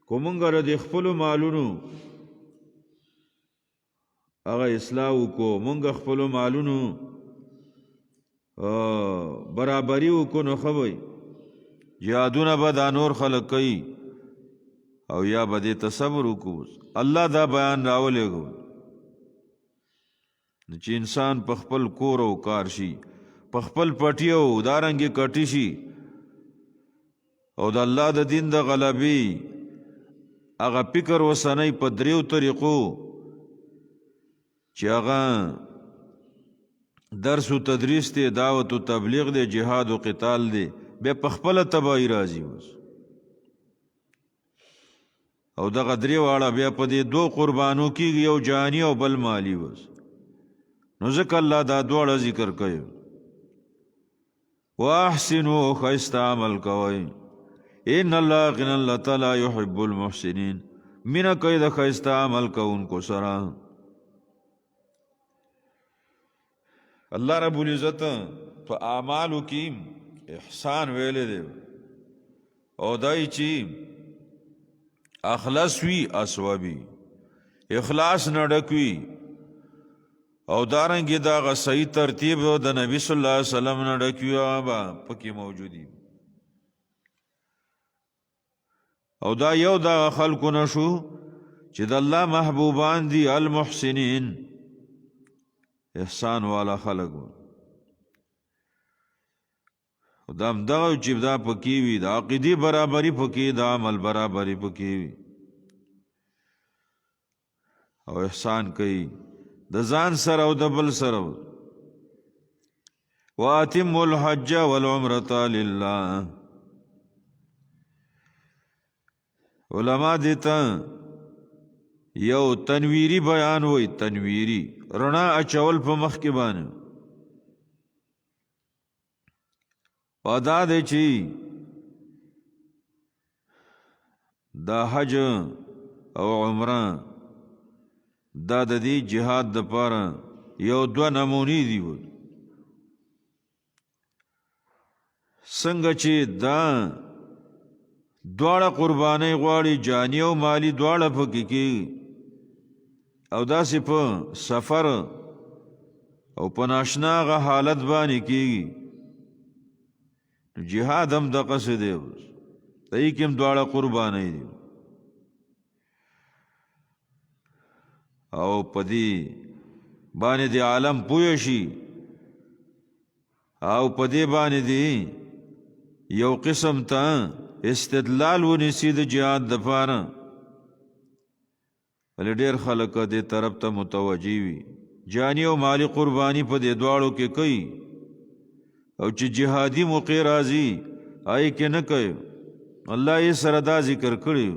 کو موږ د خپلو مالونو هغه اصلاح وکړو موږ خپلو مالونو برابري وکړو نو ښه وی جهادونه به دا نور خلق کوي او یا به دې تصور وکړو الله دا بیان راولېږو چې انسان په خپل کور او کار شي په خپل پټي او دارنګې کټي شي او د الله د دین د غلبې هغه فکر وسنۍ په دریو طریقو چې هغه درس و تدریس دی دعوت و تبلیغ دی جهاد و قتال دی بیا په خپله تباهي راځي او دغه درې واړه بیا په دې دو قربانو کېږي یو جاني او بل مالی وس نو ځکه الله دا دواړه ذکر کوي واحسنوا ښایسته عمل کوئ ان الله غن الله تعالی یحب المحسنین مینه کوي د ښایسته عمل کوونکو سره الله رب العزت په اعمالو کې احسان ویلې دی او دای چې اخلاص وی اسوابي اخلاص نه ډکوي او دارنګه دا غ صحیح ترتیب د نبی صلی الله علیه وسلم نه ډکوي با پکې موجودي او دا یو دا خلکو نشو چې د الله محبوبان دي المحسنین احسان والا خلق دا دغه چې دا پکې وي د عقیدې برابري پکې د عمل برابري پکې وي او احسان کوي د ځان سره او د بل سره واتموا الحج والعمرة لله علما دیتا یو تنویری بیان وی تنویری رڼا اچول په مخ کې باندې ودا دی چې دا حج او عمره دا د دې جهاد د پاره یو دوه نمونې دي څنګه چې دا دواړه قربانۍ غواړي جانی او مالی دواړه پکې کېږي او داسې په سفر او په ناشنا هغه حالت باندې کېږي جهاد هم دغه څه دی دای کې هم دواړه قربانۍ دي او په دې باندې د عالم پوه شي او په دې باندې دی یو قسم ته استدلال ونیسي د جهاد د پاره ولې ډېر خلک دې طرف ته متوجي وي جانی او مالی قربانی په دې دواړو کې کوي او چې جهادي موقع راځي آی کې نه کوي الله یې سره دا ذکر کړی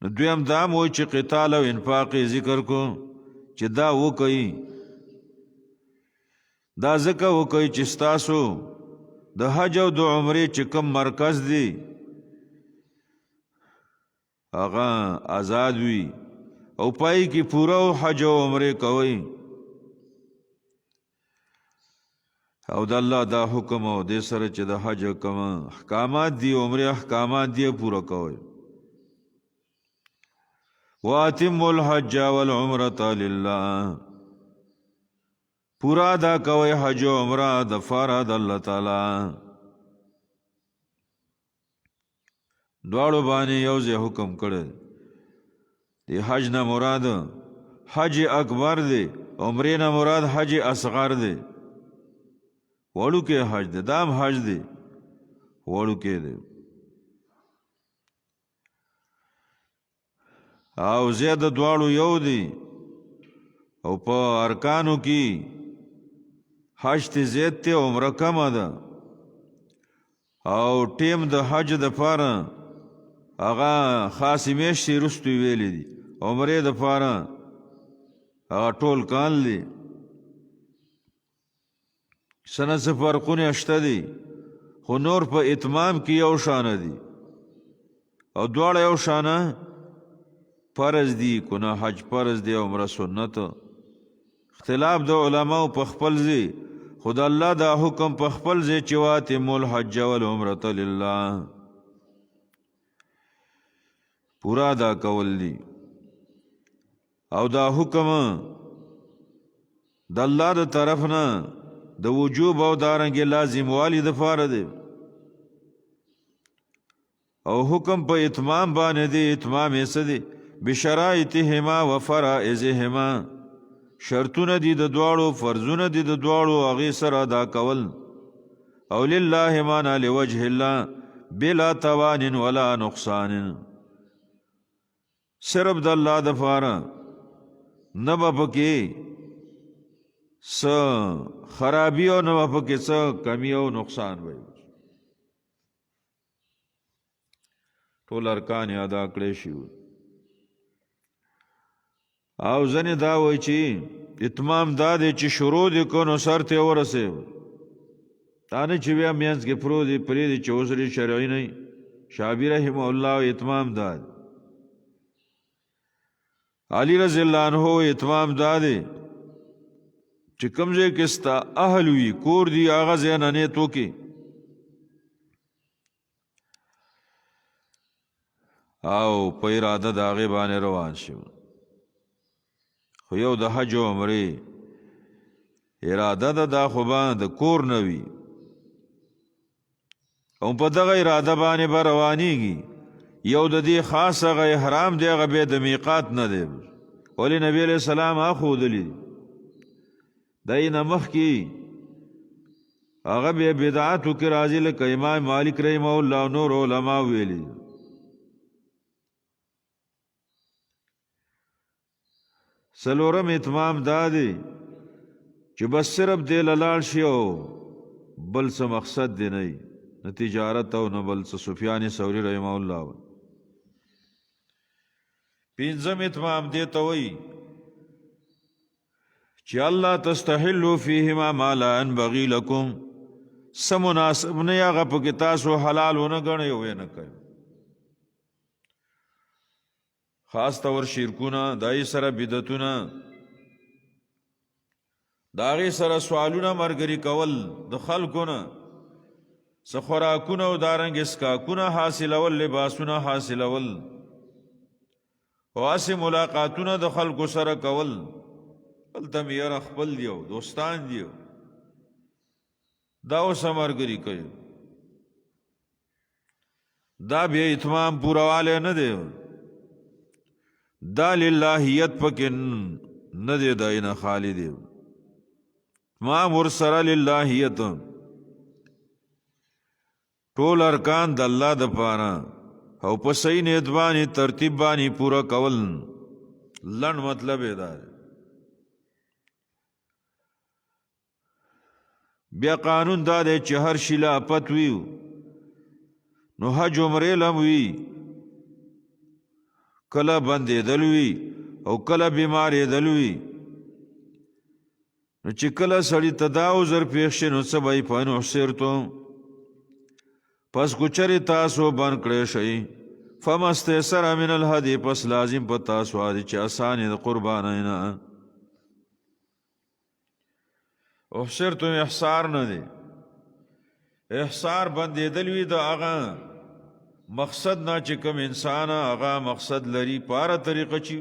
نو دویم دا مو چې قتال او انفاق ذکر کو چې دا وکړي دا ځکه وکړي چې ستاسو د حج او د عمرې چې کوم مرکز دی هغه آزاد وي او پای کې پورا حج او عمرې کوي او د الله دا حکم او د سره چې د حج کوم احکامات دی عمرې احکامات دی پورا کوي واتموا الحج والعمرة لله پورا دا کوي حج او عمره د فرض الله تعالی دواړو باندې یو ځای حکم کړی دی حج نه مراد حج اکبر دی عمرې نه مراد حج اصغر دی وړو کې حج دی دام حج دی وړو کې دی او زیاده دواړو یو دی او په ارکانو کې حج ته زیات ته عمره کم ده او ټیم د حج د پاره هغه خاصې میاشتې وروستو یې ویلي دي عمرې دپاره هغه ټول کال دی څه نه څه فرقونه شته دي خو نور په اتمام کې یو شانه دي او دواړه یو شانه فرض دي که نه حج فرض دی عمره سنت اختلاف د علماو په خپل ځای خو د الله دا حکم په خپل ځای چې واتموا الحج والعمرة لله پورا ادا کول دي او دا حکم د الله د طرف نه د وجوب او دارنګې لازم والی دپاره دی او حکم په اتمام باندې دی اتمام یې څه دی بشرائطهما و فرائضهما شرطونه دي د دواړو فرضونه دي د دواړو هغې سره ادا کول او لله معنا لوجه الله بلا توان ولا نقصان صرف د الله دپاره نه به پکې څه خرابي او نه به پکې څه کمی او نقصان وي ټول ارکان یې ادا کړی شي او ځنې دا وایي چې اتمام دا دی چې شروع دې کو نو سر ته ورسېږو دا نه چې بیا منځ کې پروت دی پرېږدي چې عذر شرعي نه وي شعبي رحمه الله اتمام دا دی علی رضی اللہ عنہ اتمام دا دی چې کوم ځای کې ستا اهل وي کور دی هغه ځای نه نیت وکړي او په اراده د هغې باندې روان شي خو یو د حج و عمرې اراده ده دا خو به د کور نه وي او په دغه اراده باندې به روانېږي یو د دې خاص هغه احرام دی هغه بیا د میقات نه دی ولې نبی علیه السلام اخودلی دای نه مخکې هغه بیا بدعاتو کې راځي لکه امام مالک رحمه الله او نور علما ویلي څلورم اتمام دا دی چې بس صرف دې له لاړ شي او بل څه مقصد دی نه نه تجارت او نه بل څه سفیان ثوری رحمه الله پنځم اتمام دې ته وایي چې الله تستحلوا فیهما ما لا ينبغي لكم څه مناسب نه هغه پکې تاسو حلال ونه ګڼئ او یې نه کوئ خاص طور شرکونه دای سره بدعتونه د هغې سره سوالونه مرګري کول د خلکو نه څه خوراکونه او دارنګې اسکاکونه حاصلول لباسونه حاصلول او هسې ملاقاتونه د خلکو سره کول هلته مې یاره خپل دی او دوستان دی دا اوس مرګري کوي دا بیا اتمام پوروالی نه دی دا للهیت پکې نه دی دای نه خالی دی ما ورسره للهیت ټول ارکان د الله دپاره او په صحیح نیت باندې ترتیب باندې پوره کول لنډ مطلب یې دا دی بیا قانون دا دی چې هر شي له افت وي نو حج عمرې لم وي کله بندېدل وي او کله بیمارېدل وي نو چې کله سړي ته دا عذر پېښ شي نو څه به یې فإن احصرتم پس کو چرې تاسو بند کړی شئ فما استیسر من الهدي پس لازم په تاسو دی چې اسانې د قربانۍ نه احصرتم احصار نه دی احصار بندېدل وي د هغه مقصد نه چې کوم انسان هغه مقصد لري پاره طریقه چی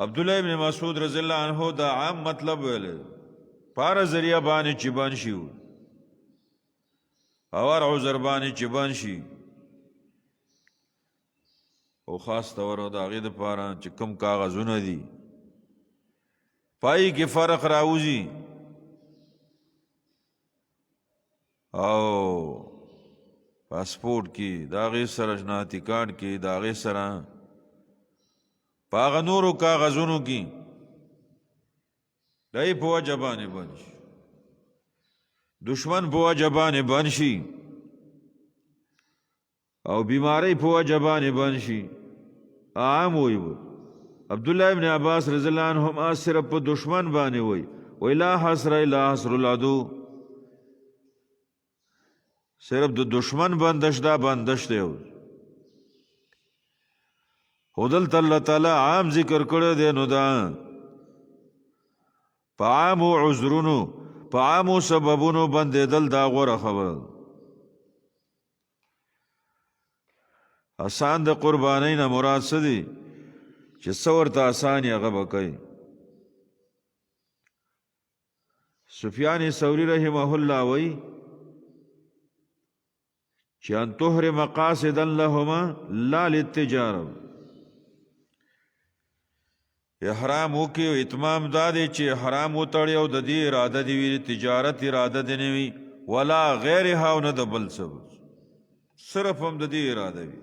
عبدالله ابن مسعود رضی الله عنه دا عام مطلب ویل پاره ذریعہ باندې چې بان شي او عذر باندې چې بان شي او خاص طور د هغې دپاره چې کوم کاغذونه دي پای کې فرق راوځي او پاسپورت کې د هغې سره شناختی کارت کې د هغې سره په هغه نورو کاغذونو کې د یې په وجه باندې بند شي دشمن په وجه باندې بند شي او بیماری په وجه باندې بند شي عام وي عبدالله ابن عباس رضی الله عنهما صرف په دشمن باندې وي لا حسر الا حسر العدو صرف د دشمن بندش دا بندش دی خودل الله تعالی عام ذکر کړی دی نو دا په عامو عذرونو په عامو سببونو بندېدل دا غوره خبره آسان د قربانی نه مراد څه دی چې څه ورته آسان یې هغه به کوي سفیان ثوری رحمه الله وایي چې ان تحرم قاصدا لهما لا للتجاره احرام وکي او اتمام دا دی چې حرام وتړي او د دې اراده دی وی تجارت اراده دی نه وي ولا غیرها او نه د بل څه صرف هم د دې اراده وي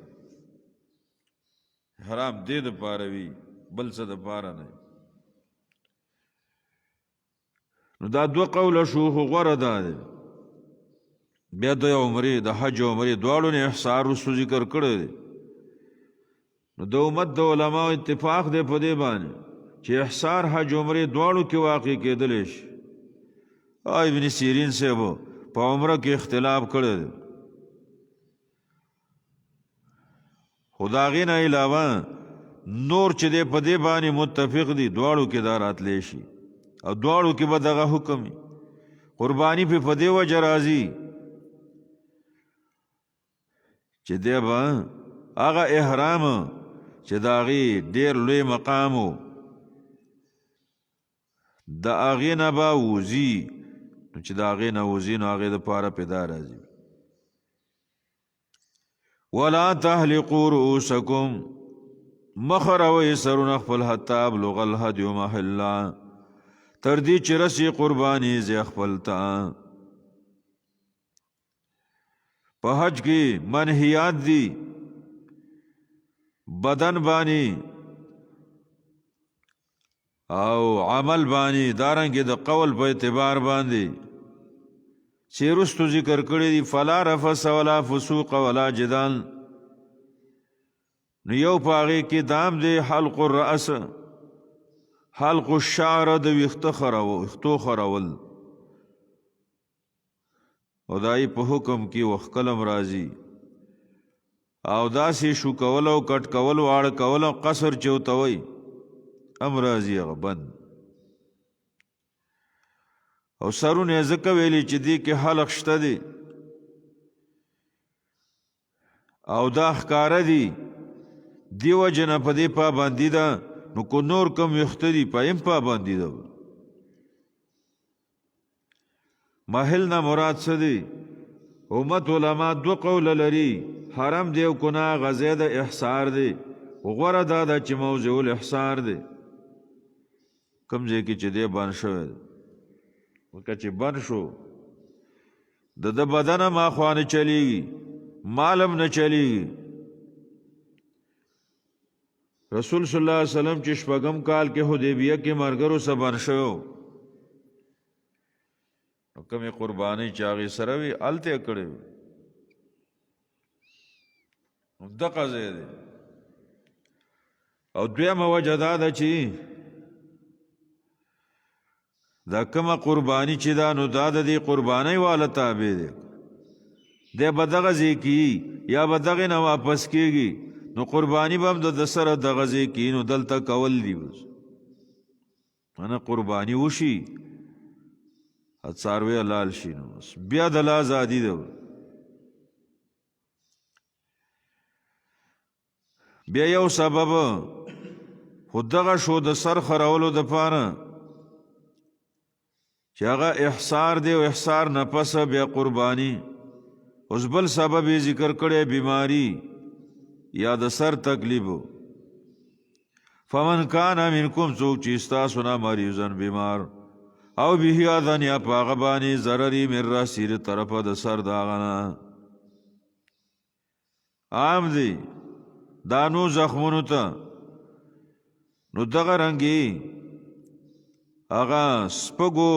حرام دې د پاره وي بل څه د پاره نه نو دا دوه قوله شو غوره ده بیا د عمرې د حج او عمرې دواړو نه احصار رسو ذکر کړی دی نو د امت د علماء اتفاق دی په دې باندې چې احصار حج عمرې دواړو کې واقع کېدلی شي ابن سیرین صاحب په عمره کې اختلاف کړی دی خو د هغې نه علاوه نور چې دی په دې باندې متفق دي دواړو کې دا راتلی شي او دواړو کې به دغه حکم قرباني په دې وجه راځي چې دی به هغه احرام چې د هغې ډېر لوی مقام و د هغې نه به وځي نو چې د هغې نه وځي نو هغې دپاره پې دا راځي ولا تحلقوا رؤوسکم مخروي سرونه خپل حتی ابلغ الهدي محله تر دې چې رسي قرباني ځای خپل ته په حج کې منهیات دي بدن باندې او عمل باندې دارنګې د قول په اعتبار باندې چې رستو ذکر کړی دي فلا رفث ولا فسوق ولا جدال نو یو په هغې کې دام دی حلق الرأس حلق الشعر د ویښتو خرول او دای په حکم کې وخت کلم راځي او داسې شو کول او کټ کول واړه کول او قصر چوتوي ام راځي هغه بند او سرونه ځکه ویلي چې دې کې حلق شته دی او دا ښکاره دي دی وجه نه په دې پابندي ده نو کو نور کم ویښته دي په هم پابندي ده محل نه مراد څه دی امت علما دو قول لري حرم دی او کنا غزه د احصار دی غوره دا ده چې موضوع الاحصار دی کوم ځای کې چې دی بند شوی وکه چې بند شو د بدن ما خوا نه چلیږي مالم نه چلیږي رسول صلی الله علیه وسلم چې شپږم کال کې حدیبیه کې مرګرو سره بند شوی نو کومې قربانۍ چې هغې سره وي هلته یې کړې وي نو دغه ځای دی او دویمه وجه دا ده چې دا کومه قرباني چې دا نو دا د دې قربانۍ والا تابع دی دی به دغه ځای کي یا به دغې نه واپس کېږي نو قرباني به هم د سره دغه ځای کي نو دلته کول دي بس نه قرباني وشي څاروی لال شي نو بیا د لا ازادي ده بیا یو سبب خو دغه شو د سر خرولو دپاره چې هغه احصار دی او احصار نه پس بیا قرباني اوس بل سبب یې ذکر کړی بیماری یا د سر تکلیف فمن کان منکم څوک چې ستاسو نه مریضن بیمار او به اذن یا پاغه باندې ضرری من راسیر طرفه د سر داغنا عام دی دانو زخمونو ته نو دغه رنګي هغه سپګو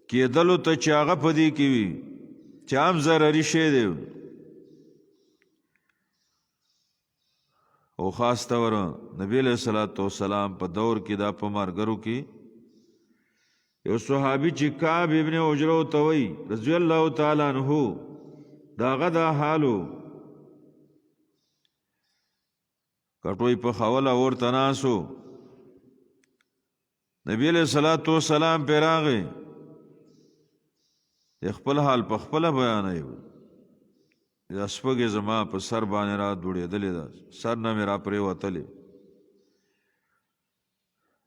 کېدلو ته چې هغه په دې کې وي چې عام ضرري شی دی او خاص طور نبی علیہ الصلوۃ والسلام په دور کې دا په مرګرو کې یو صحابي چې کعب ابن عجره ته وی رضی الله تعالی عنہ داغه دا حالو کټوي په خوله ورته ناسو نبی علیہ الصلوۃ والسلام پیراغه خپل حال په خپل بیانوي دا سپږې زما په سر باندې را دوړېدلې ده سر نه مې را پرېوتلې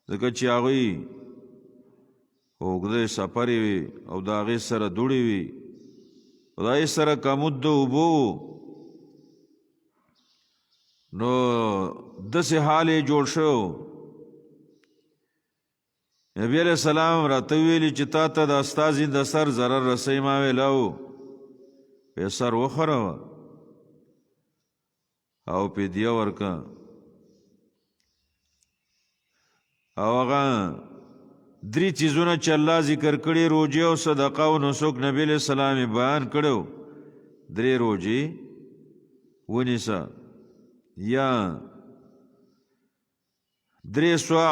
ځکه چې هغوی اوږده سفرې وي او د هغې سره دوړې وي او د هغې سره کمود د اوبو نو داسې حال یې جوړ شو نبی علیہ السلام راته ویلي چې تا ته د استازي د سر ضرر رسوي ما ویلی و په سر وخوروه او فدیه ورکه او هغه درې چیزونه چې الله ذکر کړي روجې او صدقه او نسک نبی علیہ السلام بیان کړو درې روجې ونیسه یا درې سوع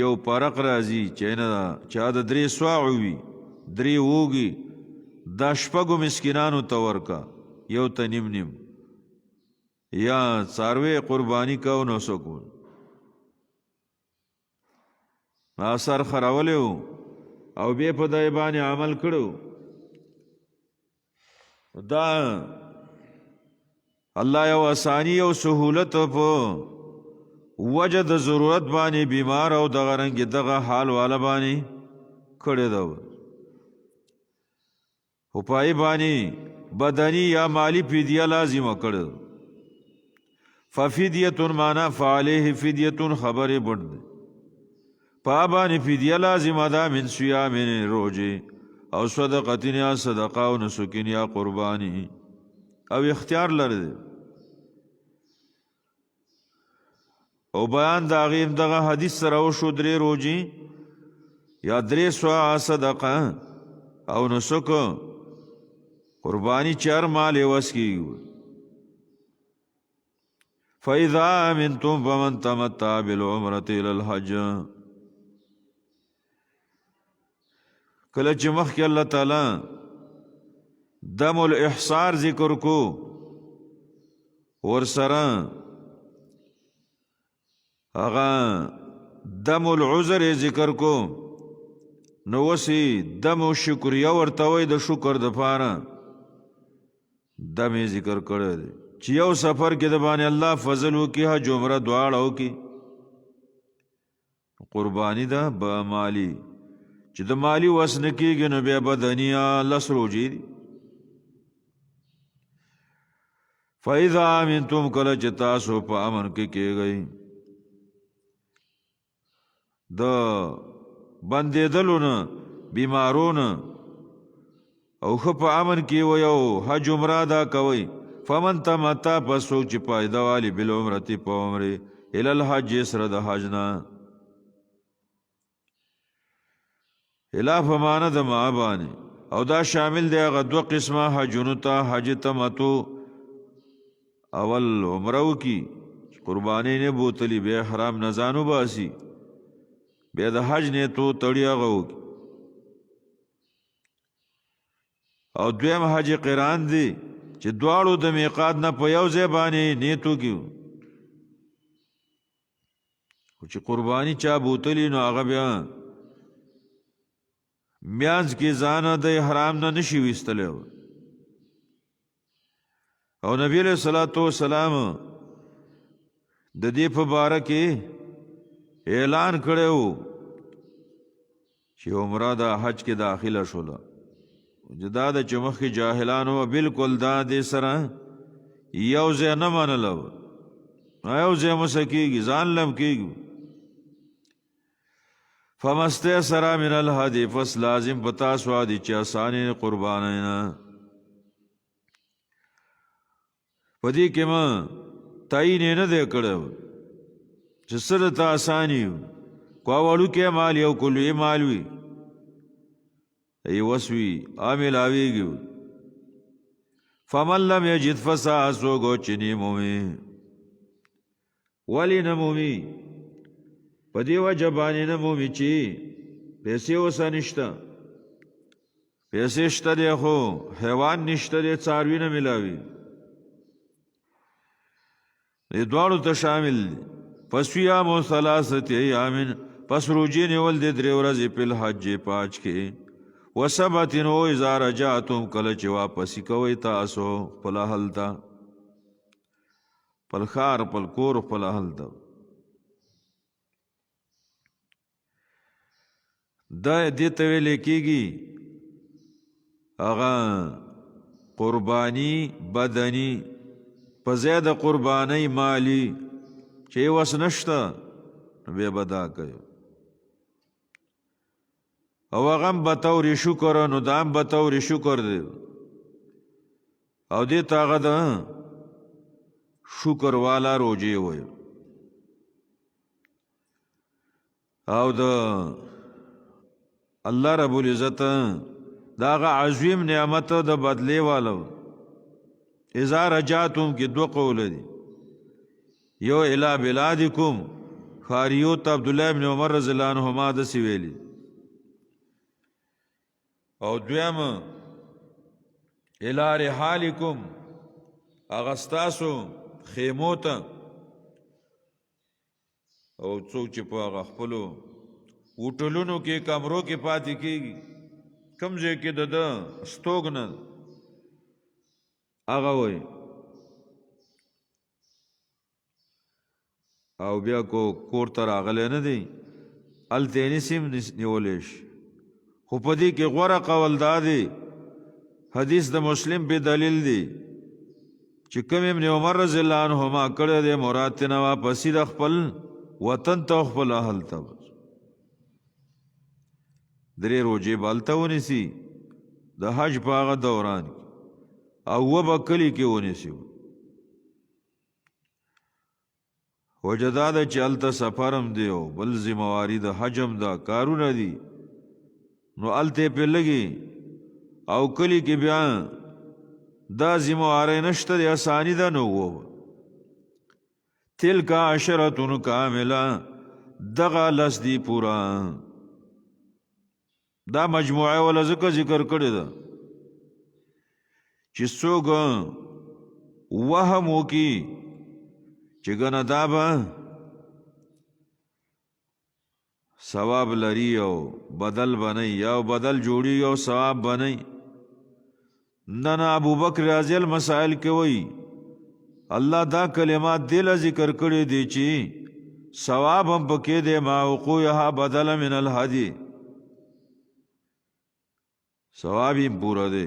یو پرق راځي چې نه چا د درې سوع وي درې وږي دا شپږو مسکینانو ته ورکه یو ته نیم نیم یا څاروی قربانی کو نو سکو اثر خراولیو او بیا په دای باندې عمل کړو دا الله یو آسانی او سهولت په وجد ضرورت باندې بیمار او دغه رنګ دغه حال والا باندې کړی دا او پای باندې بدنی یا مالی فدیه لازم کړو ففدیه معنا فعليه فدیه خبر بند پابانی فدیه لازم ادا من صيام روزه او صدقه یا صدقه او نسک یا قربانی او اختیار لري او بیان دا غیم دغه حدیث سره او شو درې روزي یا درې سوا صدقه او نسک قربانی چار مال وس کی فاذا امنتم فمن تمتع بالعمره الى الحج کله چې مخکې الله تعالی دم الاحصار ذکر کو ورسره هغه دم العذر ذکر کو نو وسی دم شکریا ورته وای د شکر د پاره دم ذکر کړی دی چې یو سفر کې د باندې الله فضل وکي حج عمره دواړه وکي قربانی ده به مالی چې د مالی وس نه کېږي نو بیا بدنیا لس روزې دي فاذا امنتم کله چې تاسو په امن کې کېږئ د بندېدلو نه بیمارونه او خو په امن کې ویو حج عمره دا کوي فمن تمتع پس څوک چې پایده والی بالعمرة په عمرې الی الحج سره د حج نه الی فمانه د معبانې او دا شامل دی هغه دوه قسمه حجونو ته حج تمتع اول عمره وکي قربانی نه بوتلی بیا حرام نه ځانو باسي بیا د حج نه تو تړي هغه وکي او دویم حج قران دی چې دواړو د میقات نه په یو ځای باندې نیتو کیو او چې قربانی چا بوتلی نو هغه بیا میانز کې ځان د حرام نه نشي وستلو او نبی علیہ الصلوۃ والسلام د دې په باره کې اعلان کړو چې عمره د حج کې داخله شوله جدا د چمخ جاهلانو بالکل دا دې سره یو ځای نه منلو یو ځای مسکیږي ځان لم کېږي فمستيسر من الهدي فس لازم پتا سوا دي چې آسانه قربانینا پدې کې ما تعین نه دې کړو چې سره ته آسانی کوالو کې مال یو کلی مالوي ای وسوي عامل اویږي فمن لم یجد فساسوګو چنی مومی ولی نمومی په دې وجه باندې نمومی چې پیسې اوسه نشته پیسې شته دی خو حیوان نشته دی څاروي نه ملاوي دې دواړو ته شامل دي فصيام ثلاثه ایام پس روجې نیول د 3 ورځې په الحج پاج کې وسبتن او اذا رجعتم کله چې واپس کوي تاسو په اهل تا په خار په کور په اهل تا دا دې ته ویل کېږي اغا قربانی بدنی په زیاده قربانی مالی چې وس نشته به بدا کوي او غم بطور شکر نو دام بطور شکر دی او دې تاغه ده شکر والا روجي وي او د الله رب العزت داغه عظیم نعمت د بدلی والو اذا رجعتم کی دو قول دي یو الی بلادکم خاریوت عبد الله ابن عمر رضی الله عنهما د سویلی او دویم الی رحالکم اغستاسو خیموت او څوک چې په غخپلو وټلونو کې کمرو کې پاتې کېږي کمزې کې د ستوګنه هغه وای او بیا کو کور ته راغلی نه دی هلته نسیم نیولی شي خو په دې کې غوره قول دا دی حدیث د مسلم به دلیل دی چې کوم ابن عمر رضی الله عنهما کړی دی مراد ترنه واپسې د خپل وطن ته خپل اهل ته 3 روزې به هلته ونیسي د حج په هغه دوران او به کلي کې ونیسي وجه دا ده چې هلته سفرم دی او بل ذمواري د حج هم دا کارونه دي نو هلته یې پرې لګي او کلي کې بیا دا ذمواري نشته دی اساني ده نو و تلک عشرة کامله دغه لس دی پورا دا مجموعه ولا ذکر کړی ده چې څوک وهم وکي چې ګنه دا به ثواب لري او بدل بنئ یا بدل جوړي او ثواب بنئ نه ابو بکر رضی الله مسائل کې وایي الله دا کلمات دل ذکر کړی دي چې ثواب هم پکې دی ما وقوعها بدل من الهدي ثواب یې پورا دی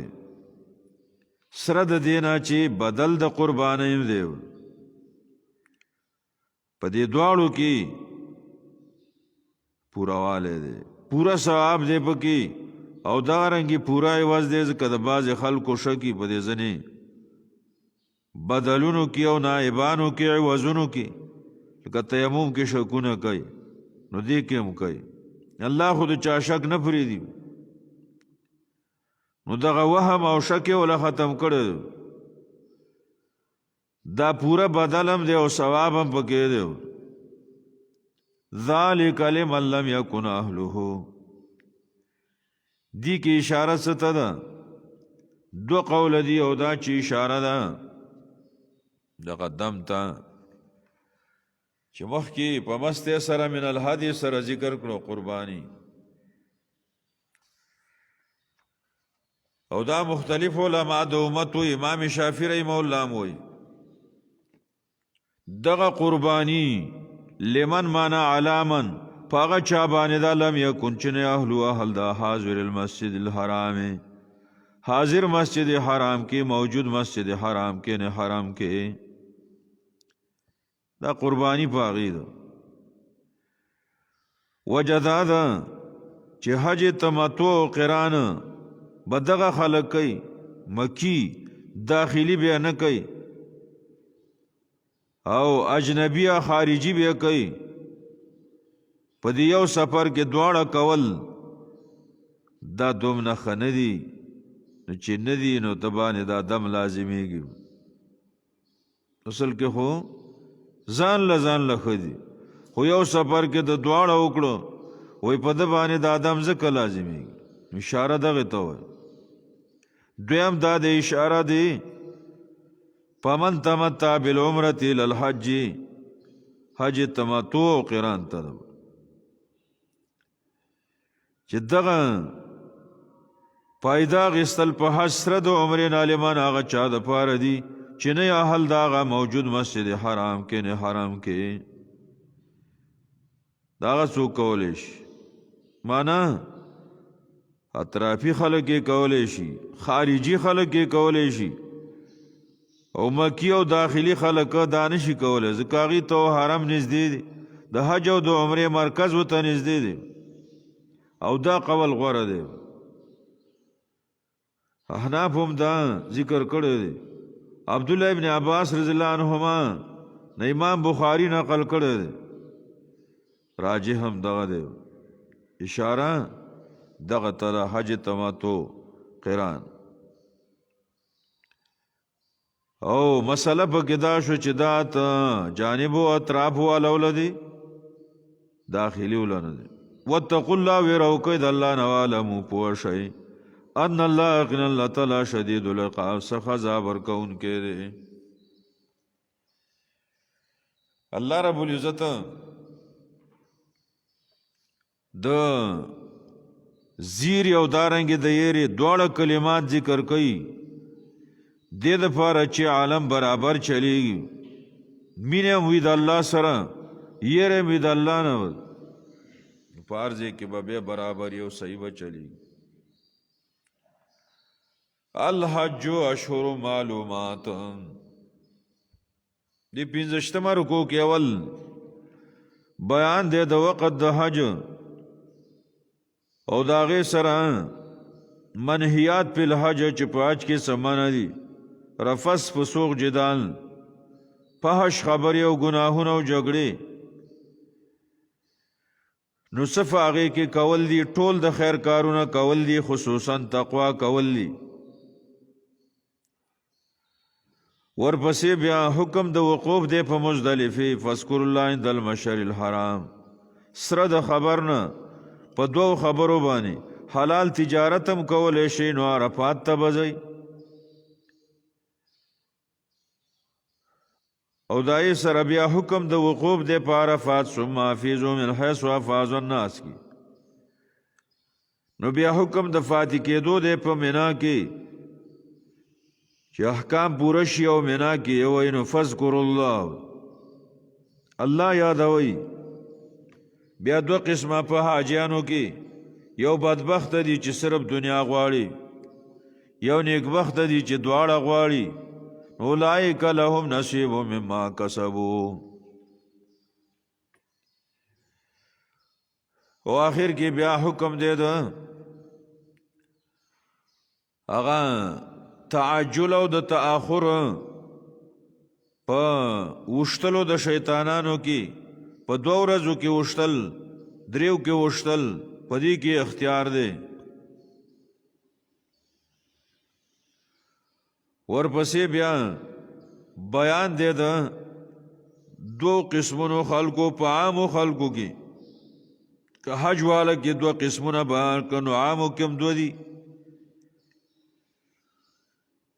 سره د دینا چې بدل د قربانۍ دی په دې دواړو کې پورا والے دی پورا ثواب دی پکې او دا رنګي پورا عوض دی ځکه د بعض خلکو شکی په دې ځنې بدلونو کې او نائبانو کې عوضونو کې لکه تیمم کې شکونه کوي نو دې کې هم کوي الله خود چا شک نه پرېږدي نو دغه وهم او شک ولا ختم کړو دا پورا بدلم دی او ثواب هم پکې دی ذالک لمن لم یکن اهله دی کې اشاره ست ده دو قول دی او دا چې اشاره ده د قدم ته چې مخکې په مسته سره من الهدی سره ذکر کړو قربانی او دا مختلف علماء د امت او امام شافعی رحمه الله موي دغه قربانی لمن معنا علامن پاغه چا باندې دا لم یکن چنه اهل دا حاضر المسجد الحرام حاضر مسجد حرام کې موجود مسجد حرام کې نه حرام کې دا قربانی پاغي ده وجدادا چې حج تمتع قران بدغه خلق کوي مکی داخلي بیا نه کوي او اجنبی خارجي بیا کوي په دې یو سفر کې دواړه کول دا دومره خندي نو چې نه دي نو ته باندې دا دم لازمیږي اصل کې خو ځان له ښه دي خو یو سفر کې د دواړه وکړو وای په ده باندې دا دم ځکه لازمیږي اشاره دغې ته وایي دویم دا د اشاره دی فمن تمتع بالعمرة الى الحج حج تمتع او قران ته چې دغه فائدہ غستل په حج سره د عمرې نالمان هغه چا د پاره دي چې نه اهل دا هغه موجود مسجد حرام کې نه حرام کې دا هغه څوک کولی شي معنا اطرافي خلک یې کولی شي خارجي خلک یې کولی شي او مکی او داخلي خلک دا نشي کولی ځکه هغې ته حرم نږدې دي د حج او د عمرې مرکز ورته نږدې دی او دا قول غوره دی احناف هم دا ذکر کړی دی عبدالله ابن عباس رضی الله عنهما نه امام بخاری نقل کړی دی راجح هم دغه دی اشاره دغه تر حج تمتع قران او مسله پکې دا شو چې دا ته جانب او اطراف والا ولدي داخلي ولنه دي واتقوا الله ويروا د الله نوالم پوه شي ان الله يقين الله تعالی شدید العقاب سخذا ورکون کې دي الله رب العزت د زیر او دارنګ د یری دوړه کلمات ذکر کوي د لپاره چې عالم برابر چلیږي مینه وې د الله سره یره وې د الله نه پارځه کې به برابر یو صحیح به چلیږي الحج اشهر معلومات دی 15 رکوع کې اول بیان دی د وخت د حج او داغه سره منهیات په الحج چې پاج کې سمانه دي رفس فسوق جدال فحش خبرې او ګناهونه او جګړې نو صف هغه کې کول دي ټول د خیر کارونه کول دي خصوصا تقوا کول دي ورپسې بیا حکم د وقوف دی په مزدلفه فذكر الله عند المشعر الحرام سره د خبرنه په دوه خبرو باندې حلال تجارت هم کولای شي نو عرفات ته بځي او دای سره بیا حکم د وقوف د عرفات ثم حافظوا من حيث افاض الناس کی نو بیا حکم د فاتح کېدو د په مینا کې چې احکام پوره شي او مینا کې یو نو فذكر الله الله یادوي بیا دو قسمه په حاجیانو کې یو بدبخت دی چې صرف دنیا غواړي یو نیکبخت دی چې دواړه غواړي اولئک لهم نصیب مما کسبوا او آخر کې بیا حکم دی دا هغه تعجل او د تأخر په وشتلو د شیطانانو کې په 2 ورځو کې وشتل دریو کې وشتل پدې کې اختیار دی ورپسې بیا بیان دی دا 2 قسمونو خلقو په عامو خلقو کې که حج والا کې 2 قسمونه بیان کنو عامو کې هم 2 دي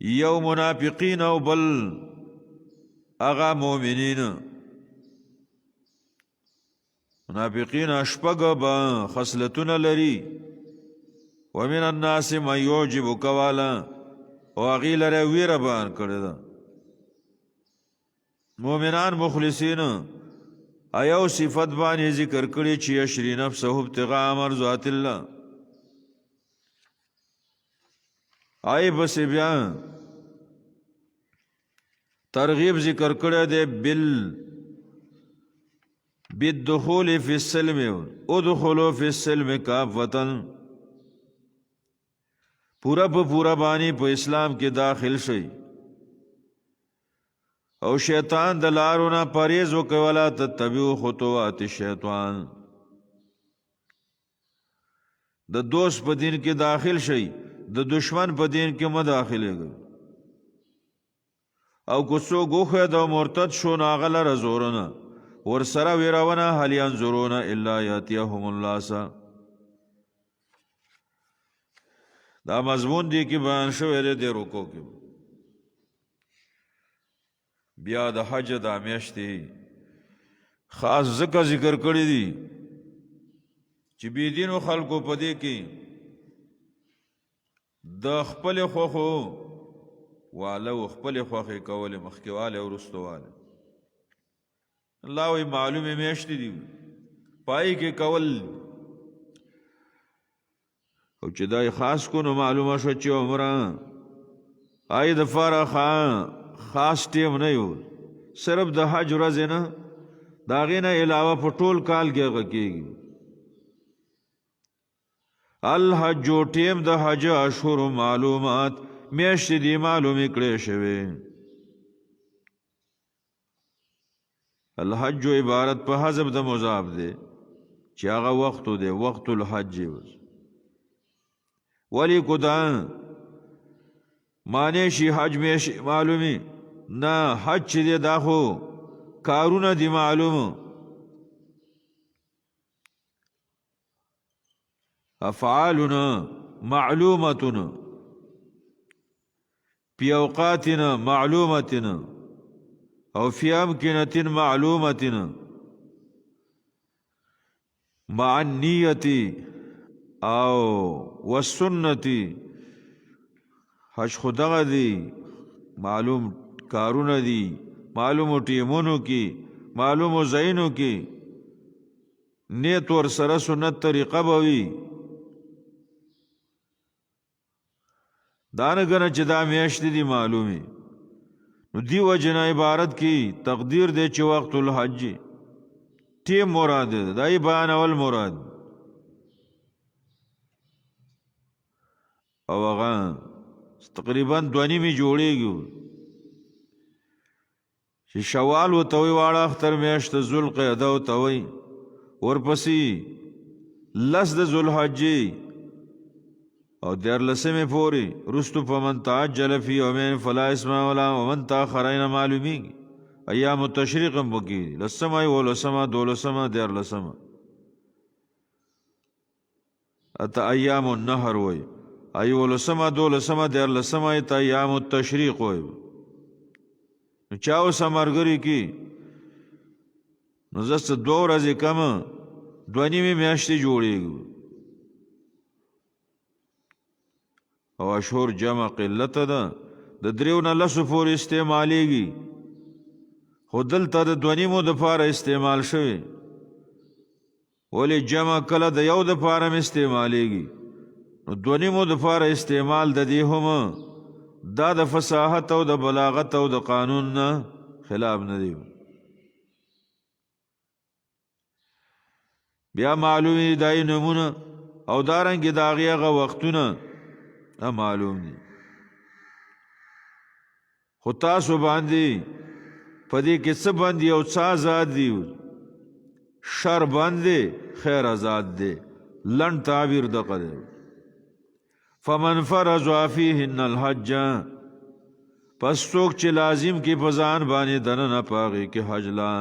یو منافقین او بل اغا مومنین منافقین اشپگ با خصلتون لري ومن الناس من يعجبك والا او اغی لره ویر بیان کرده مومنان مخلصین ایو صفت بانی ذکر کری چی اشری نفسه ابتغاء مرضات اللہ آئی بس بیان ترغیب ذکر کرده دے بالدخول فی السلم ادخلو فی السلم کافتا پورا پا پورا بانی پا اسلام کې داخل شئی او شیطان دلارونا پریزو که ولا تتبعو خطوات الشیطان د دوست په دین کې داخل شئی د دشمن په دین کې مه داخلېږئ او که څوک وښوید او مرتد شو نو هغه لره زورونه ورسره ویرونه هل ینظرون الا یاتیهم اللاسه. دا مضمون دی کې بیان شوی دی د رکوع کې. بیا د حج دا میاشتې خاص ځکه ذکر کړی دي چې بېدینو خلکو په دې کې د خپلې خوښو واله و خپلې خوښې کولې مخکېواله او وروستواله. الله وایي معلومې میاشتې دي پای کې کول او چې دا خاص کو نو معلومه شو چې عمره آی د فاره خاص ټیم نه یو صرف د حج ورځې نه د هغې نه علاوه په ټول کال کې هغه کېږي. الحج ټیم د حج اشهر معلومات میاشتې دي معلومې کړې شوې. الحج عبارت په حذف د مضاف دی چې هغه وختو دی وقت الحج ولی کدا معنی شي حج میاشتې معلومي نه حج چې دی دا خو کارونه دي معلومه. افعالنا معلومتنا فی اوقاتنا معلومتنا او فی امکنة معلومتنا مع النیت او والسنتی. حج خدغه دی معلوم کارونه دی معلوم ټیمونو کې معلوم زینو کې نیت ور سره سنت طریقه بوي. دانګنه چې دا میاشتې دي معلومي نو دی وجنه عبارت کی تقدیر دی چې وقت الحج ټیم مراد دی دای بیان اول مراد او هغه تقریبا 2 نیمه جوړیږي چې شوال و توي واړه اختر میاشت ذوالقعده او توي ورپسې لس د ذوالحجې او دیر لسمه پوری رستو فمن تعجل فی یومین فلا اسم ولا ومن تاخر اینا معلومی ایام التشریق بکی لسمه ولسمه دولسمه دیر لسمه اتا ایام النهر وی ای ولسمه دولسمه دیر لسمه تا ایام التشریق وی چاو سمرګری کی نو زست 2 ورځې کم 2 نیمه میاشتې جوړیږي او اشهر جمع قلت ده د دریو نه لسو پورې استعمالیږي خو دلته د 2 نیمو دپاره استعمال شوی ولی جمع کله د یو دپاره م استعمالیږي نو 2 نیمو دپاره استعمال د دې هم دا د فصاحت او د بلاغت او د قانون نه خلاف نه دی. بیا معلومی دای نمونه او دارنګ د هغه وختونه معلوم دي خو تاسو باندې پدې کې څه باندې او څه آزاد دي شر باندې خیر آزاد دي لن تعبیر د قدر فمن فرض فيهن الحج پس څوک چې لازم کې پزان باندې دنه نه پاږي کې حج لا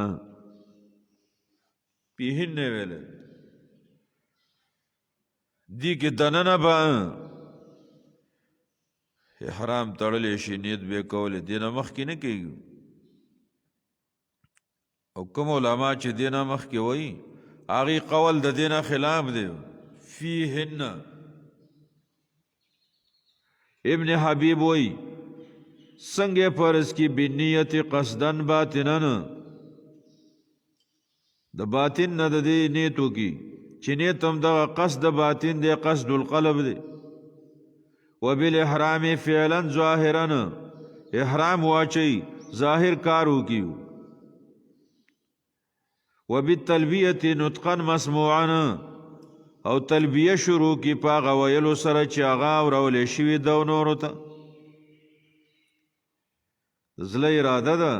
پیهن نه ویل دی کې دنه نه با احرام تړلې شي نیت به کول دینه مخ کې نه کېږي او کوم علما چې دینه مخ کې وایي هغه قول د دینه خلاف دی فيهن. ابن حبیب وایي څنګه فرض کی بنیت قصدن باطنن د باطن نه د دې نیتو کی چې نیت هم د قصد باطن دی قصد القلب دی وبالاحرام فعلا ظاهرا احرام واچي ظاهر کارو کیو وبالتلبیه نطقا مسموعا او تلبیه شروع کی پاغه ویلو سره چې هغه ورول شي د نورو ته زله اراده ده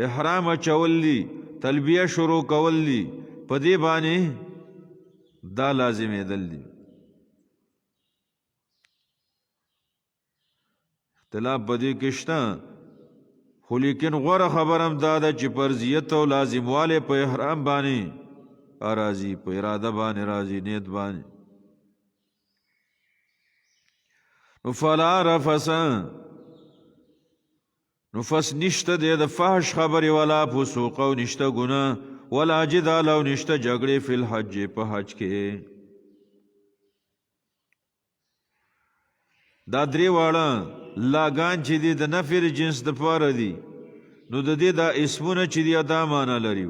احرام چولی تلبیه شروع کولی په دې باندې دا لازمي دل دي اختلاف بدی کشتا خو لیکن غوره خبرم دا ده چې فرضیت او لازمواله په احرام باندې راځي، په اراده باندې راځي، نیت باندې. نو فلا رفث، نو فس نشته دی د فحش خبرې ولا فسوق او نشته ګناه ولا جدال او نشته جګړې فی الحج په حج کې. دا درې واړه لاګان چې دي د نفي جنس دپاره دي، نو د دې دا اسمونه چې دي دا معنا لري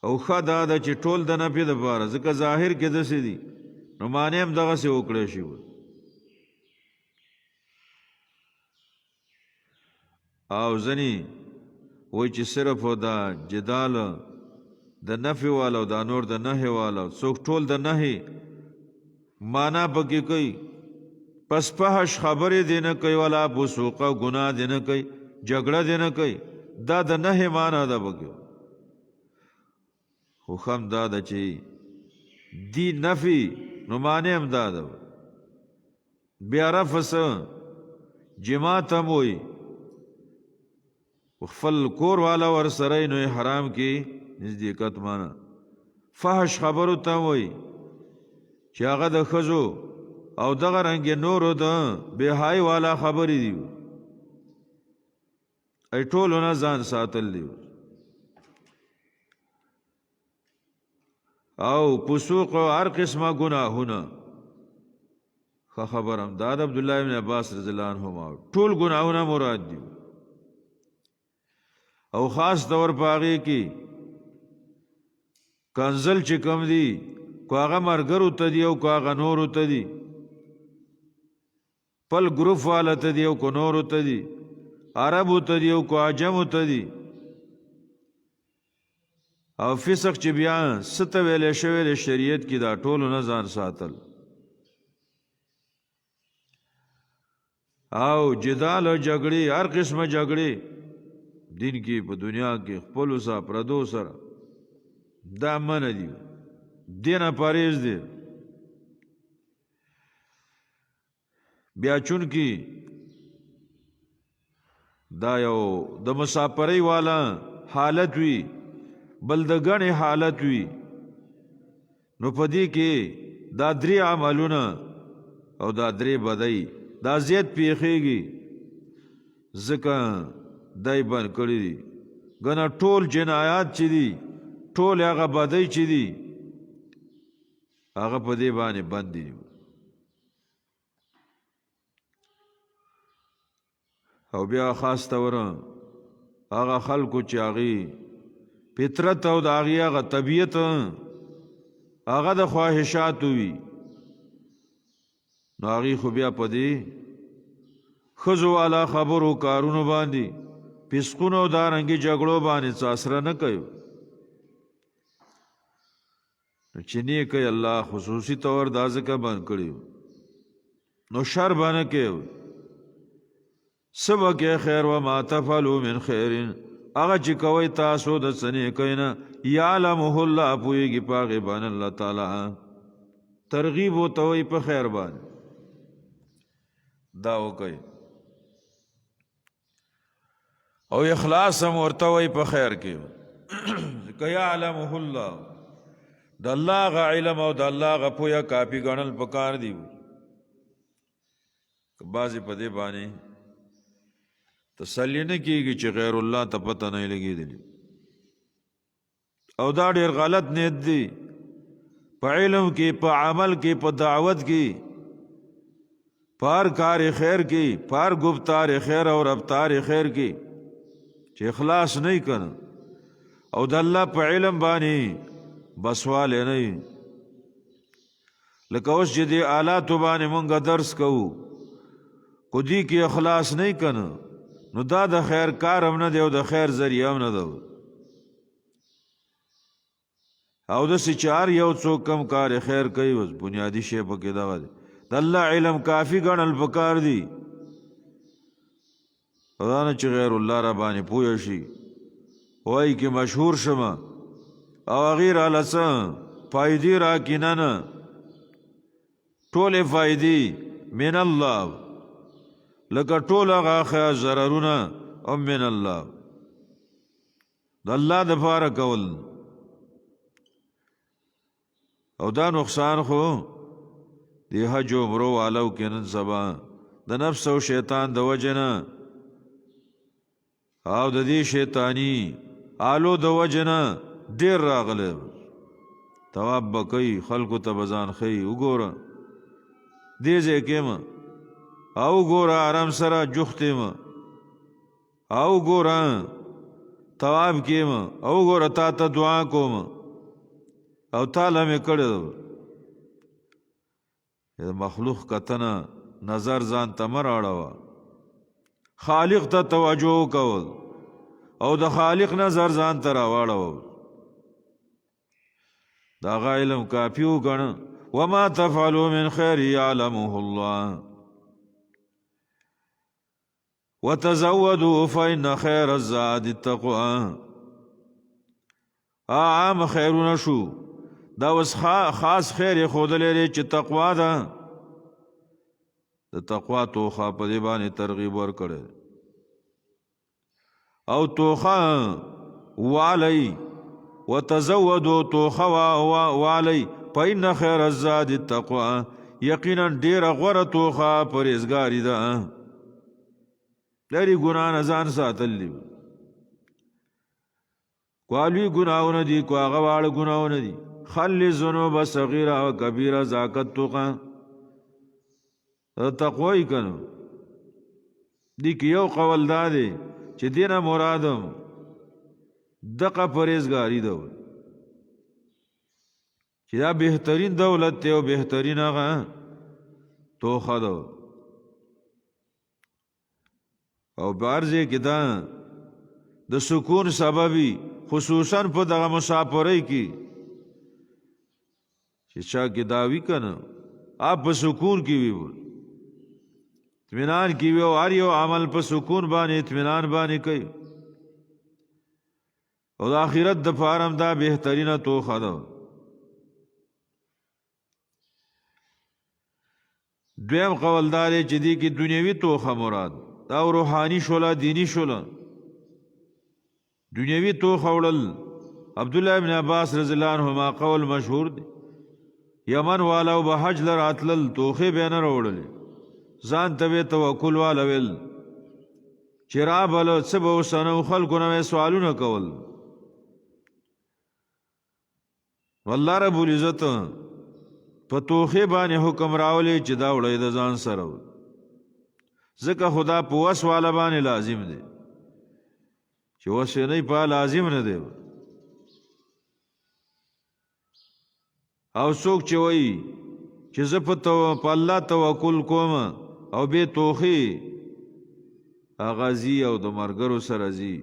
او ښه دا ده چې ټول د نفي دپاره، ځکه ظاهر کې داسې دي نو معنی هم دغسې وکړی شي. او ځنې وایي چې صرف دا جدال د نفي والا او دا نور د نهي والا، څوک ټول د نهي معنا پکې کوي، پس فحش خبرې دی نه کوي ولا فسوق او ګناه دی نه کوي، جګړه دی نه کوي، دا د نهي معنا ده پکې. خو هم دا ده چې دی نفي نو معنی هم دا ده. بیا رفث جماعت هم وایي، خپل کور والا ورسره نو حرام کې نزدېکت معنا. فحش خبرو ته وایي چې هغه د ښځو او دغه رنګ نورو د بېحایي والا خبرې دي، ای ټولو نه ځان ساتل دي. او فسوق او هر قسمه ګناهونه، ښه خبر هم دا د عبدالله بن عباس رضی الله عنهما ټول ګناهونه مراد دي. او خاص طور په هغې کې کنزل چې کم دي، کو هغه مرګرو ته دي او کو هغه نورو ته دي، پل گروپ والا ته دی او کو نورو ته دی، عربو ته دی او کو عجمو ته دی. او فسق چې بیا سته ویلې شوی د شریعت کې دا ټولو نه ځان ساتل. او جدال او جګړې، هر قسمه جګړې دین کې په دنیا کې خپلو سره پردو سره دا منع دي، دینه پرهیز دی. بیا چون کی دا یو د مسافرۍ والا حالت وي، بل د ګڼې حالت وي، نو په دې کې دا درې عملونه او دا درې بدۍ دا زیات پیښیږي، ځکه دای بند کړي دي. ګنه ټول جنایات چې دي، ټول هغه بدۍ چې دي هغه په دې باندې بند دي. او بیا خاص طور هغه خلکو چې هغې فطرت او د هغې هغه طبیعت هغه د خواهشاتو وي، نو هغې خو بیا په دې ښځو والا خبرو کارونو باندې فسقونو او دارنګې جګړو باندې څه اسره نه کوي. نو چې نه کوي الله خصوصي طور دا ځکه بند کړي، نو شر به نه کوي. سبق خیر و ما تفعلوا من خیر، هغه چې کوي تاسو د څه نیکۍ نه، یعلمه الله، پوهېږي په هغې باندې الله تعالی. ترغیب ورته وایي په خیر باندې دا وکوئ، او اخلاص هم ورته وایي په خیر کې. که یعلمه الله، د الله هغه علم او د الله هغه پوهه کافي ګڼل پکار دي. که بعضې په دې باندې تسلی نه کېږي چې غیر الله ته پته نه لګېدلي، او دا ډېر غلط نیت دی. په علم کې، په عمل کې، په دعوت کې، په هر کار خیر کې، په هر گفتار خیر او رفتار خیر کې چې اخلاص نه کنه او د الله په علم باندې بسواله نه. لکه اوس چې دې آلاتو باندې مونږ درس کوو، کو دې کې اخلاص نه کنه، نو دا د خیر کار هم نه دی او د خیر ذریعه هم نه ده. او داسې چې هر یو څوک کم کار خیر کوي، اوس بنیادي شی پکې دغه دی، د الله علم کافي ګڼل پکار دي. او دا نه چې غیر الله را باندې پوه شي، وایي کې مشهور شمه او هغې راله څه فایدې راکړي. نه، ټولې فایدې من الله لکه ټول هغه ضررونه هم من الله د الله دپاره کول او دا نقصان خو دی حج و عمرو والو کې نن سبا د نفس او شیطان د وجه نه او د دې شیطانی آلو د وجه نه ډېر راغلی تواب به کوي خلکو ته به ځان ښیي وګوره دې ځای کې م او وګوره آرام سره جوخت یم او وګوره تواب کې م او وګوره تا ته دعا کوم او تاله مې کړی مخلوق کتنه نظر ځان ته مه راړوه خالق ته توجه کول او د خالق نظر ځان ته راواړوه دا هغه علم کافي وګڼه وما تفعلوا من خیر یعلمه الله وتزودوا فإن خیر الزاد التقوى عام خیرونه شو دا اوس خاص خیر ښودلی دی چې تقوا ده د تقوا توخه په دې باندې ترغیب ورکړی او توخه والی وتزودوا توخه والی فإن خیر الزاد التقوى یقینا ډیره غوره توخه پرهیزګاري ده لري ګناه نه ځان ساتل دي کوالوی ګناهونه دي کو هغه واړه ګناهونه دي خل ذنوب صغیره و کبیره زاکت توقه تقوی کنو دی که یو قول داده چې دینه مرادم دقه پرهیزګاری ده چې دا بهترین دولت دی او بهترین هغه توخه ده او بارځه کې دا د سکون سببي خصوصا په دغه مسافرۍ کې چې چا کې داوی کنه آپ په سکون کې وي اطمینان کې وي او هر یو عمل په سکون باندې اطمینان باندې کوي او د آخرت د پاره دا بهترینه توخه ده دویم قولدار چې دی کې دنیوي توخه مراد دا روحانی شولا دینی شولا دنیوي توخه وړل عبد الله ابن عباس رضی الله عنهما قول مشهور دی یمن والا به حج لراتل توخه به نه وړل ځان ته توکل والا ویل چراب له سبو سنو خلکو نه سوالونه کول والله رب العزت په توخه باندې حکم راولي چې دا وړي د ځان سره ځکه خدا په وس والا باندې لازم دی چې وس نه په لازم نه دی او څوک چې وایي چې زه په الله توکل کوم او به توخی اغازی او د مرګرو سره زی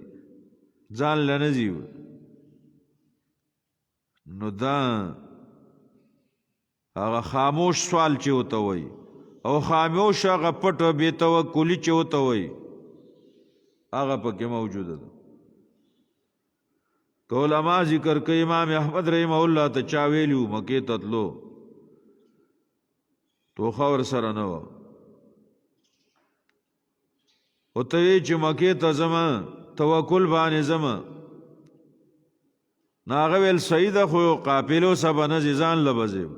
ځان لنزی نو دا هغه خاموش سوال چې وته وای او خاموش هغه پټ به توکلی چې وته وای هغه پکې موجود ده علماء ذکر کوي امام احمد رحمه الله ته چا ویلو مکه تتلو تو خور سره نه و او ته چې مکه ته زما توکل باندې زما ناغه ویل سید خو قافلو سبا نه ځان لبزه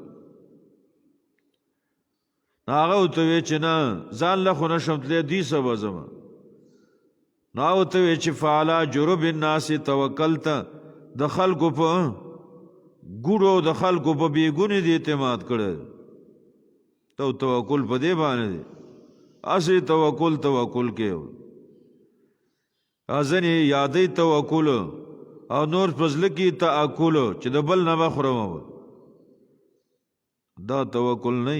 ناغه ته چې نه ځان له خو نشم تل دي سبا زما ناو ته چې فعلا جرب الناس توکلت د خلکو په ګورو د خلکو په بیګونی دی اعتماد کړه تو توکل په دی باندې اسی توکل کې ازنی یادې توکل او نور فضل کی تاکل چې د بل نه بخرم دا توکل نه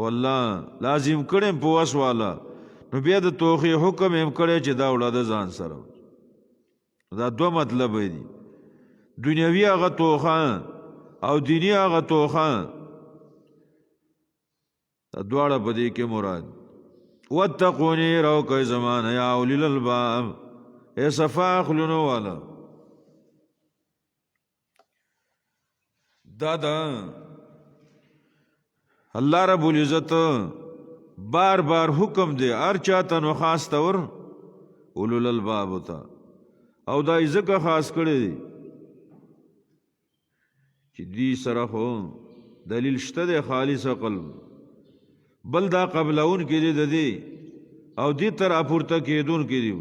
والله لازم کړم په واس والا نو بیا د توخی حکم هم کړی چې دا وړه د ځان سره دا دو مطلب دی دنیوی هغه توخه او دینی هغه توخه دا دواړه په دې کې مراد واتقونی رو کوي زمانه یا اولی الالباب ای صفا اخلونو والا دا الله رب العزت بار بار حکم دی هر چاته نو خاص تور اولل الباب تا او دا ځکه خاص کړی دی چې دې سره خو دلیل شته دی خالص عقل بل دا قبلون کې دی د دې او دې تر اپورته کېدون کې دی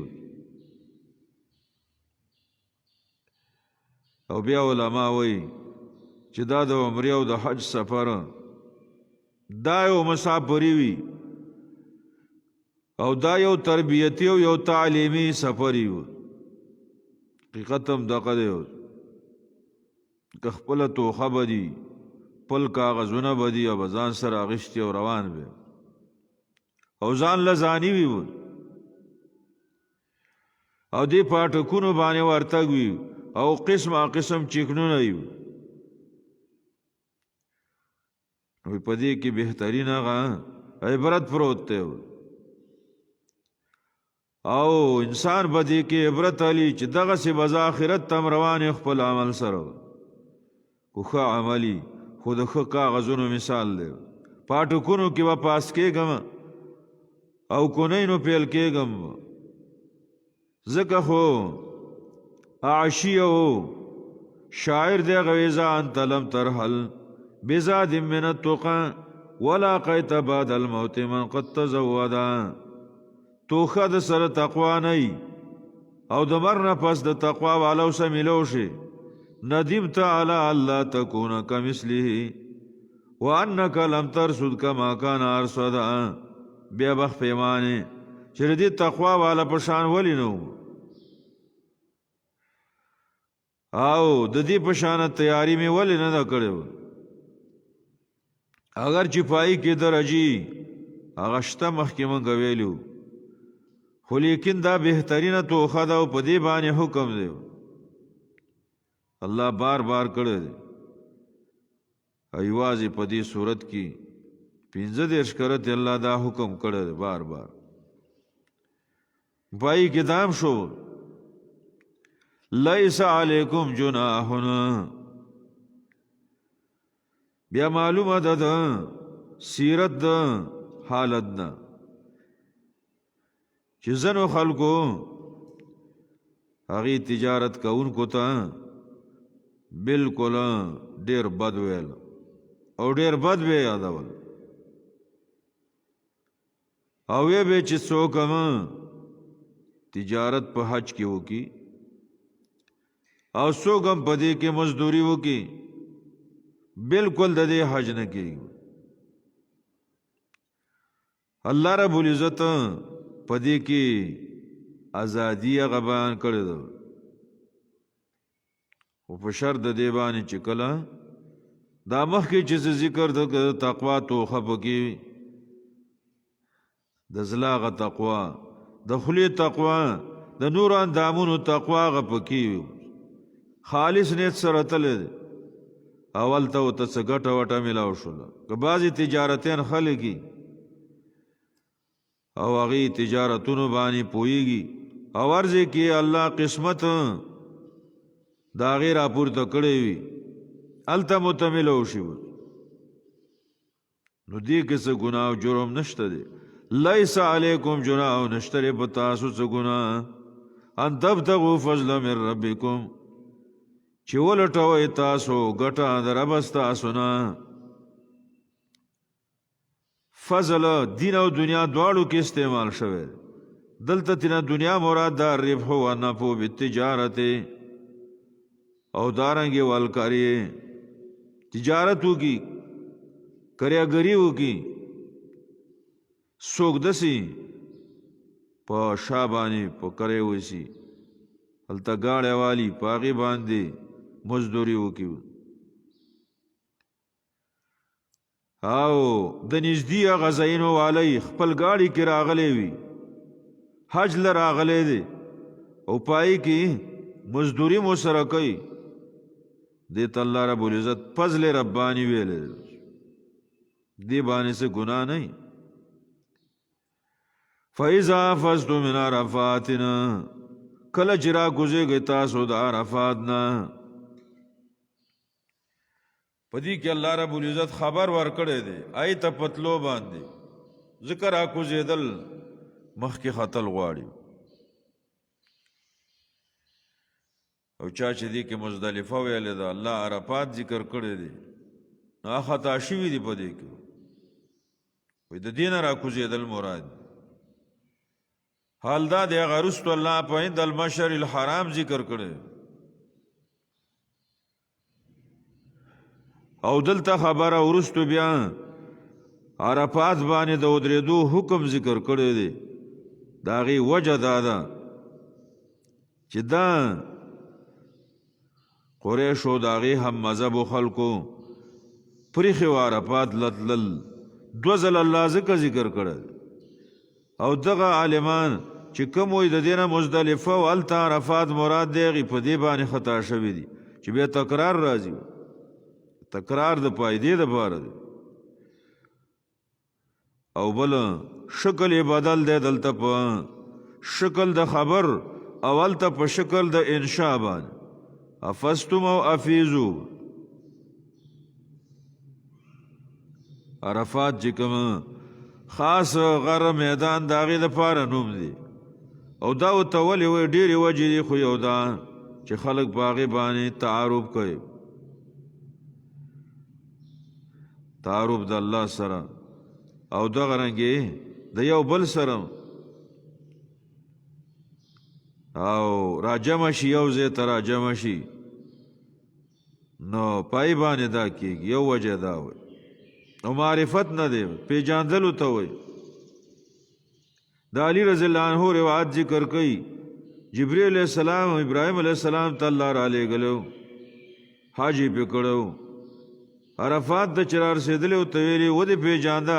او بیا علما وایي چې دا د عمرې او د حج سفر دا یو مسافري وي او دا یو تربیتی او یو تعلیمی سفری و حقیقت هم دغه دی که خپله توخه بدي پل کاغذونه بدي او ځان سره اغشتي او روان وي او ځان له ځاني وي او دې پاټکونو باندې ورتګ وي او قسم چکنونه وي نو په دې کې بهترین هغه عبرت پروت دی او انسان بدی کې عبرت علی چې دغه سی بزا آخرت تم روان خپل عمل سره کوخه عملی خود خو کاغذونو مثال دی پاټکونو کې وا پاس کېږم او کونینو پیل کېږم زکه خو عاشیو شاعر دی غویزا انت لم ترحل بزاد من التقى ولا قيت بعد الموت من قد تزودا توخه د سره تقوا نه او د مرنه پس د تقوا والو سره ملو شي ندمت على الله تكون كمثله وانك لم ترصد كما كان ارصد بیا بخ پیمانه چې دې تقوا والا پشان ولی نو او د دې پشان تیاری می ولی نه دا کړو اگر چې پای کې درجی هغه شته مخکې مونږ ویلو خو لیکن دا بهترینه توخه ده او په دې باندې حکم دی الله بار بار کړی دی ایوازې په دې صورت کې 15 کرته الله دا حکم کړی دی بار بار پای کې دام شو لیس علیکم جناح بیا معلومه ده سیرت ده حالت ده چې زنو خلکو هغه تجارت کوونکو ته بالکل ډیر بد ویل او ډیر بد وی یادول او یې به چې څوک تجارت په حج کې وکي او څوک هم په دې کې مزدوري وکي بالکل د دې حج نه کوي الله رب العزت پدې کې ازادي غبان کړی دو او په شرط د دې باندې چې کله دا مخکې چې ذکر د تقوا توخه پکې د زلاغه تقوا د خلی تقوا د نور اندامونو تقوا غ پکې خالص نیت سره تل اول ته څګټه وټه ملاو شول که بعضی تجارتین خلګي او هغه تجارتونو باندې پويږي او ورځي کې الله قسمت دا غیر اپورته کړی وي الته متملو شي نو دې کې څه ګناه او جرم نشته دی لیس علیکم جناح نشته په تاسو څه ګناه ان تبتغوا فضلا من ربکم چې ولټوي تاسو ګټه در ربستا سنا فضل دین او دنیا دواړو کې استعمال شوی دلته تینا دنیا مراد دا ربح و نفع بالتجارت او دارنګي والکاری تجارت وکي کریاګری وکي سوق دسی په شابانی په کرے وسی هلته گاړه والی پاغي باندې مزدوری وکي او د نږدې غزاینو والی خپل گاڑی کې راغلي وي حج ل راغلي دي او پای کې مزدوری مو سره کوي د الله رب العزت فضل ربانی ویل دی باندې څه ګناه نه فاذا فزتم من عرفاتنا کله جرا گزے گئی تاسو د عرفات نه پدې کې الله رب العزت خبر ورکړی دی آیت پتلو باندې ذکر اكو زیدل مخکې خطل غواړي او چا چې دې کې مزدلفه ویلې ده الله عرفات ذکر کړی دی نو خطا شوي دي پدې کې وې د دین را کوزیدل مراد حال دا د غرست الله په عند المشر الحرام ذکر کړي او دلته خبره ورستو بیا عرفات باندې د ودریدو حکم ذکر کړی دی داغي وجه دا چې دا قریش او داغي هم مذهب خلکو پرخي عرفات لتل دوزل الله ذکر کړل او دغه عالمان چې کوم وي د دینه مزدلفه او ال عرفات مراد دی په دې باندې خطا شوی دي چې به تکرار راځي تکرار د پایدې د بار دی او بل شکل بدل دی دلته په شکل د خبر اول ته په شکل د انشاء باندې افستم او افیزو عرفات چې کوم خاص غر میدان داغه د پاره نوم دی او دا وتولې و ډېری وجې دی خو یو دا چې خلک باغې باندې تعارف کوي تعارف د الله سره او دغه رنګي د یو بل سره او راجم شي یو زه تر راجم شي نو پای باندې دا کیږي یو وجه دا وي او معرفت نه دی پیجاندلو ته وي د علی رضی الله عنه روایت ذکر کړي جبرئیل علیہ السلام ابراهیم علیہ السلام ته الله را لېږلو حاجی پکړو عرفات د چرار سیدل او تویلی و دې پیجاندا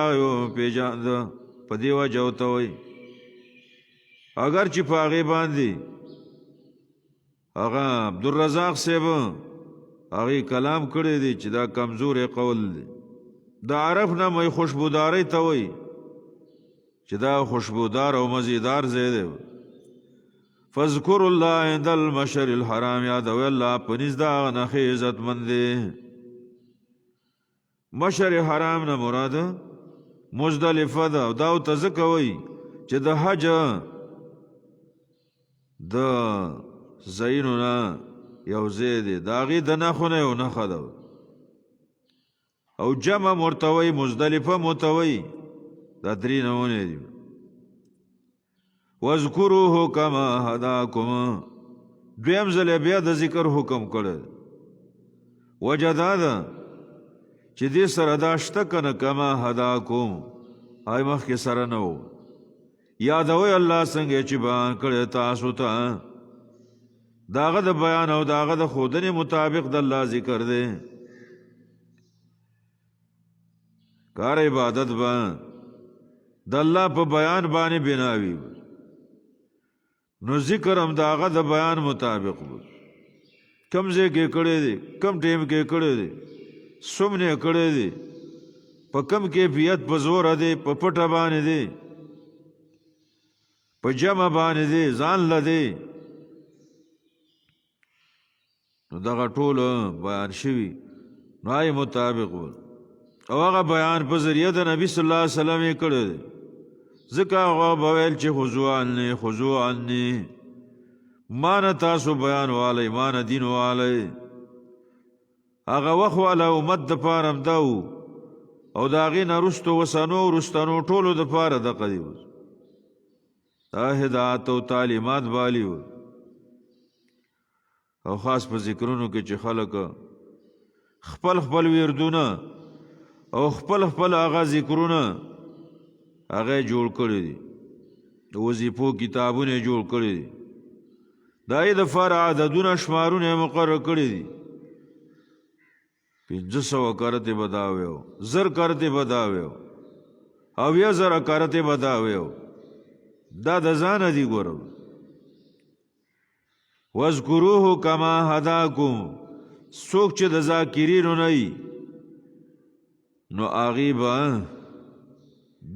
په دیوا جوته وي اگر چې پاغه باندې هغه عبدالرزاق صاحب هغه کلام کړی دی چې دا کمزور قول دی دا عرف نه مې خوشبوداري ته وي چې دا خوشبودار او مزیدار ځای دی فذكر الله عند المشر الحرام یاد او الله پنځ دا نه عزت مند دی مشر حرام نه مراد مزدلفه ده دا تزکوي چې د حج د زینونه یو زید داغي د نخونه یو نخه ده او جمع مرتوی مزدلفه متوی دا درې نمونه دي واذکروه کما هداکم دویم ځل بیا د ذکر حکم کړل وجدادا چې دې سره داشته کنه کما هداکم آی مخ کې سره نو یادوي الله څنګه چې بیان کړی تاسو ته داغه د بیان او داغه د خودنې مطابق د الله ذکر دی کار عبادت با د الله په بیان باندې بناوي نو ذکر هم داغه د بیان مطابق کم ځای کې کړی دی کم ټیم کې کړی دی سمنه کړی دی په کم کیفیت په زور دی په پټه باندې دی په جمع باندې دی ځان لدی نو دغه ټول بیان شوی نو آی مطابق او هغه بیان په ذریعہ د نبی صلی الله علیه وسلم یې کړی دی ځکه هغه بویل چې خضوع عني ما نه تاسو بیان والی ما نه دین والی هغه وخت والا امت د پاره دو او د هغې نه رستنو ټولو د پاره دغه دی دا هدایت او تعلیمات بالی او خاص په ذکرونو کې چې خلک خپل وردونه او خپل هغه ذکرونه هغه جوړ کړی دي د وظیفو کتابونه جوړ کړی دي دای د فرع عددونه شمارونه مقرر کړی دي 500 کرته بداویو زر کرته بداویو او یا زر کرته بداویو دا د ځان دی ګورو واذکروه کما هداکم څوک چې د ذاکرینو نه نو آغیبا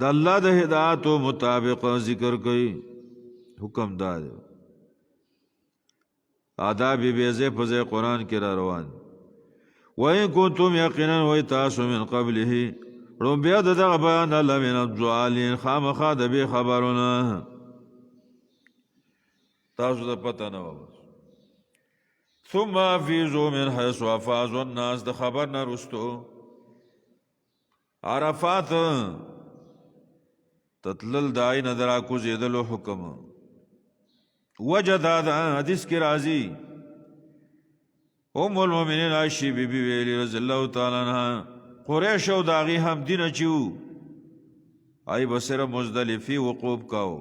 د الله د هدایت مطابق ذکر کوي حکم دار آداب بیزه په قرآن کې را روان وَإِن كُنتُمْ يَقِينًا وَإِتَاسُ مِنْ قَبْلِهِ رُمْبِيَا دَغَ بَيَانَ لَمِنَ الضَّالِينَ خامخا د بے خبرونه تاسو د پته نه و ثم افیضوا من حيث افاض الناس د خبر نه رستو عرفات تطلل دای نه درا کو زیدلو حکم وجداد حدیث کی راضی ام المؤمنین عائشہ بی بی ویلی رضی اللہ تعالی عنها قریش او داغي هم دین چیو ای بصره مزدلفی وقوف کاو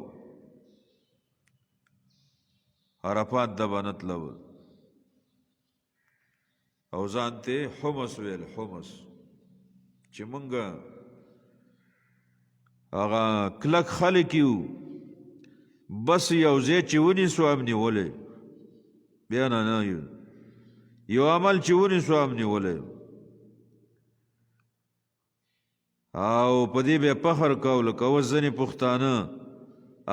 عرفات د بنت لو او ځانته حمص ویل حمص چې مونږه هغه کلک خلک یو بس یو ځای چې ونیسو امني ولې بیا نه یو عمل چې ونیسو امني ولې او په دې به فخر کول کو ځنې پښتانه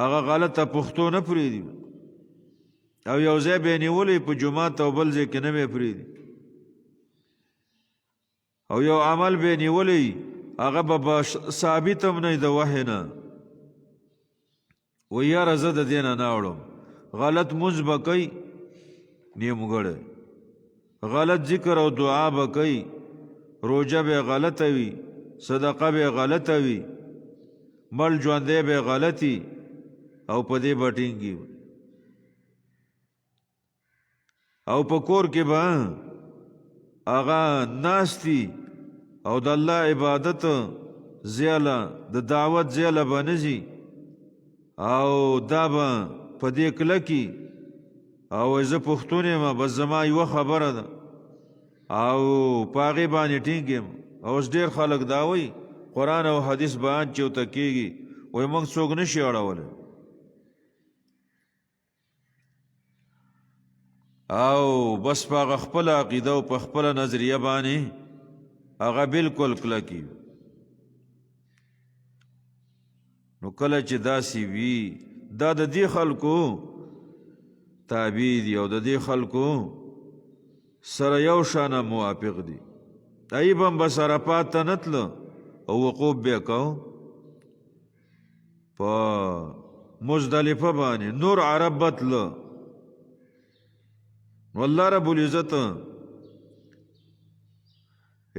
هغه غلطه پښتو نه پریدي او یو ځای به نیولې په جمعه او بل ځای کې نه به پریدي او یو عمل به نیولې هغه به ثابت هم نه د وحی نه و یاره زه د دې نه ناوړم غلط مونځ به کوي نیمګړی غلط ذکر او دعا به کوي روژه به غلطه وي صدقه به غلطه وي مل ژوندی به غلطي او په دې به ټینګي او په کور کې به هغه ناستی او د الله عبادت زیاله د دعوت زیاله به نزي او دا به په دې کلکی او زه پښتون یم بس زما یوه خبره ده او په هغې باندې ټینګ یم او اوس ډېر خلک دا وایي قرآن او حدیث بیان چې ورته کېږي وایي موږ څوک نه شي اړولی او بس په هغه خپله عقیده او په خپله نظریه باندې هغه بالکل کلکی نو کله چې داسې وي دا د دې خلکو تابع دي او د دې خلکو سره یو شانه موافق دي ایب هم بس عرفات ته نه تله او وقوف به کو په مزدلفه باندې نور عرب به تله والله رب العزت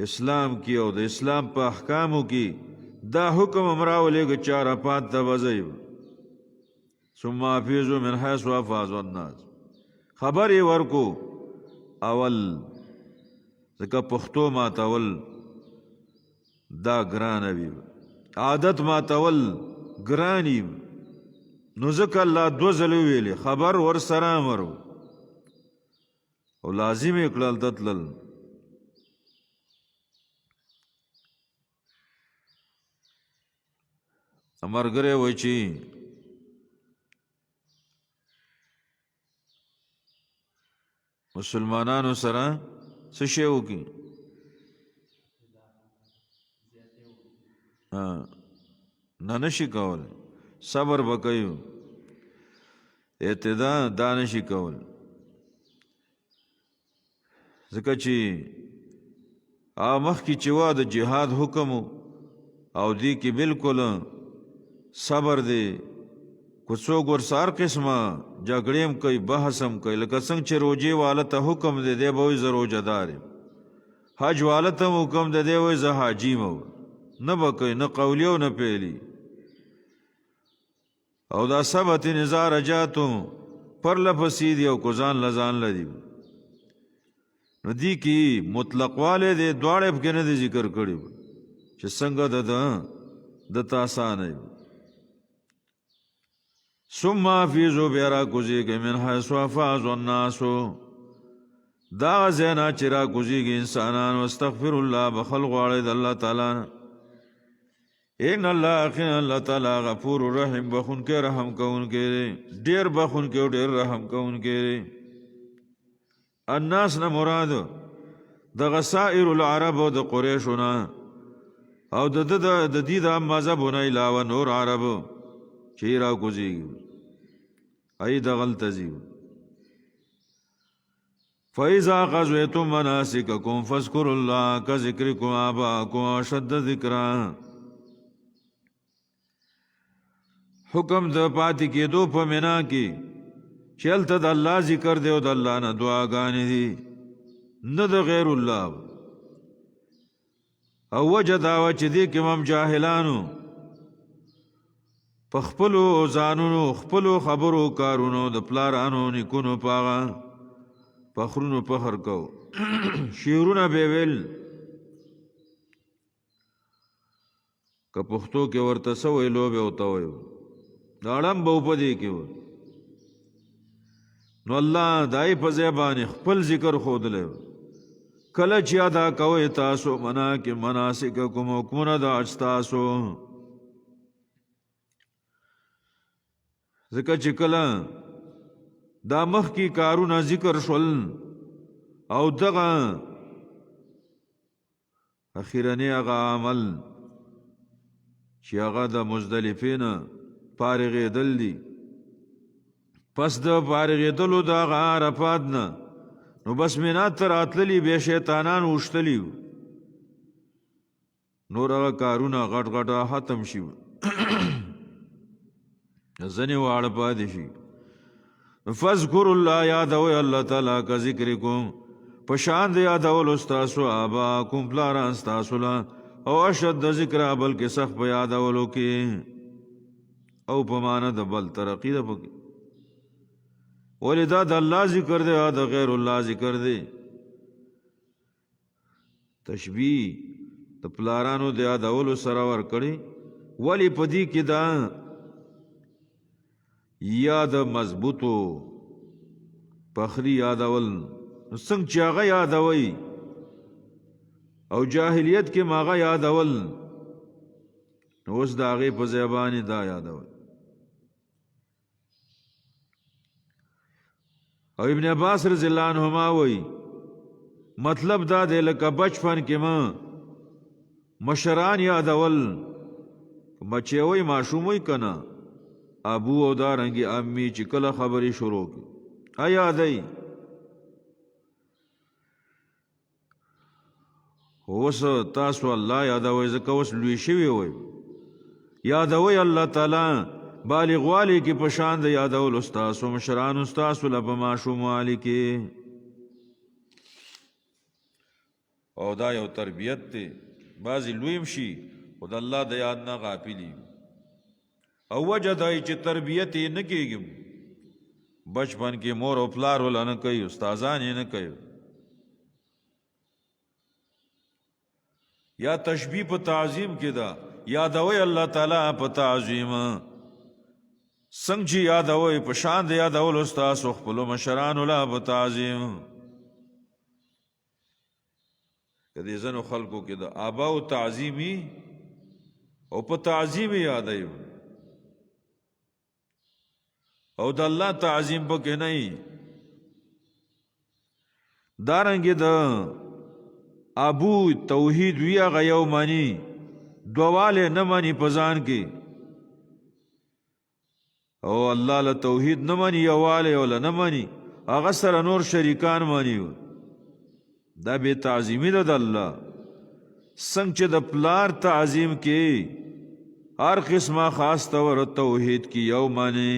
اسلام کی او د اسلام په احکامو کې دا حکم امراولېږه چې عرفات ته وځئ ثم افیضوا من حیث افاض الناس خبر یې ورکو اول ځکه پښتو ماتول دا ګرانه وي عادت ماتول ګران وي نو ځکه الله دوه ځله ویلې خبر ورسره امر او لازم یې کړل ته تلل ملګری وایي چې مسلمانانو سره څه شی وکړي نه نشي کولی صبر به کوي اعتدا دا نشي کولی ځکه چې مخکې چې وا د جهاد حکم او دی کې بالکل صبر دی کو څوک ورسره هر قسمه جګړې هم کوي بحث هم کوي لکه څنګه چې روجې والا ته حکم دی دی به وایي زه روجهدار یم حج والا ته هم حکم دی دی وایي زه حاجي یم نه به کوي نه قولي او نه فعلي او دا ثبت نزا رجاتو پرله پسې دي او کو ځان له ځان له دي نو دی کې مطلق والی دی دواړه پکې نه دي ذکر کړي چې څنګه د آسانه ثم افیضوا بیا را کوزیږئ من حیث افاض الناس دا ځای نه چې را کوزیږي انسانان واستغفر الله بخل غواړئ د الله تعالی ان الله یقینا الله تعالی غفور رحیم بخونکی رحم کوونکی ډېر بخونکی او ډېر رحم کوونکی الناس نه مراد د غسائر العرب او د قریشو نه او د دې د مذهبونه علاوه نور عرب چې را کوزیږي ای د غلطه ځي فَإِذَا قَضَيْتُم مَّنَاسِكَكُمْ فَاذْكُرُوا اللَّهَ كَذِكْرِكُمْ آبَاءَكُمْ أَشَدَّ ذِکْرًا. حکم د پاتې کېدو په منا کې چې هلته د الله ذکر دی او د الله نه دعاګانې دي، نه د غیر الله. او وجه دا وه چې دې کې هم جاهلانو په خپلو ځانونو خپلو خبرو کارونو د پلارانو نیکونو په هغه فخرونو فخر کو شعرونه به ویل که پښتو کې ورته سوې لوبې ورته وایو دا اړم به په دې کې و. نو الله دای په ځای باندې خپل ذکر ښودلی کله چې ادا کوئ تاسو مناسککم حکمونه د حج ستاسو. ځکه چې کله دا مخکې کارونه ذکر شول او دغه اخیرنی هغه عمل چې هغه د مزدلفې نه فارغېدل دي، پس د فارغېدلو د هغه عرفات نه نو بس منات ته راتللي بیا شیطانان اوښتلي نور هغه کارونه غټ غټه ختم شي ځنې واړه پاتې شي. فاذکروا الله یادوئ الله تعالی که ذکرکم په شان د یادولو ستاسو آباءکم پلاران ستاسو له او اشد ذکر بلکې سخت په یادولو کې او په معنی د بل ترقی ده پکې. ولې دا د الله ذکر دی دا د غیر الله ذکر دی. تشبیه د پلارانو د یادولو سره ورکړي. ولې په دې کې دا یاد مضبوطو پخری یادول څنګه چې هغه یادوي او جاهلیت کې ماغه یادول نو اوس د هغې په ځای باندې دا یادول. او ابن عباس رضی الله عنهما وایي مطلب دا دی لکه بچپن کې ما مشران یادول بچی وای ماشوم وای کنه ابو او دارنګي امي چې کله خبرې شروع کی آیا دی اوس تاسو الله یادوي ځکه اوس لوی شوی وای یادوي الله تعالی بالغ والی کی پشان د یادول استاد او مشران استاد لب ماشوم والی کی او دا یو تربیت ته بعضی لویم شي او د الله د یاد نه غافلی او وجه دای چې تربیت یې نه کېږي بچپن کې مور او پلار ول نه کوي استادان یې نه کوي یا تشبیه په تعظیم کې دا یادوي الله تعالی په تعظیم څنګه چې یادوي په شان د یادول استاد خپل مشران ولا په تعظیم کدی زنو خلقو کې د آبا او تعظیمی او په تعظیم یادای او د الله تعظیم پکې نه دارنګه د ابو توحید وی هغه یو معنی دواله نه معنی پزان کې او الله له توحید نه معنی یواله ولا نه معنی هغه سره نور شریکان معنی دا به تعظیمی ده د الله څنګه چې د پلار تعظیم کې هر قسمه خاص تور توحید کې یو معنی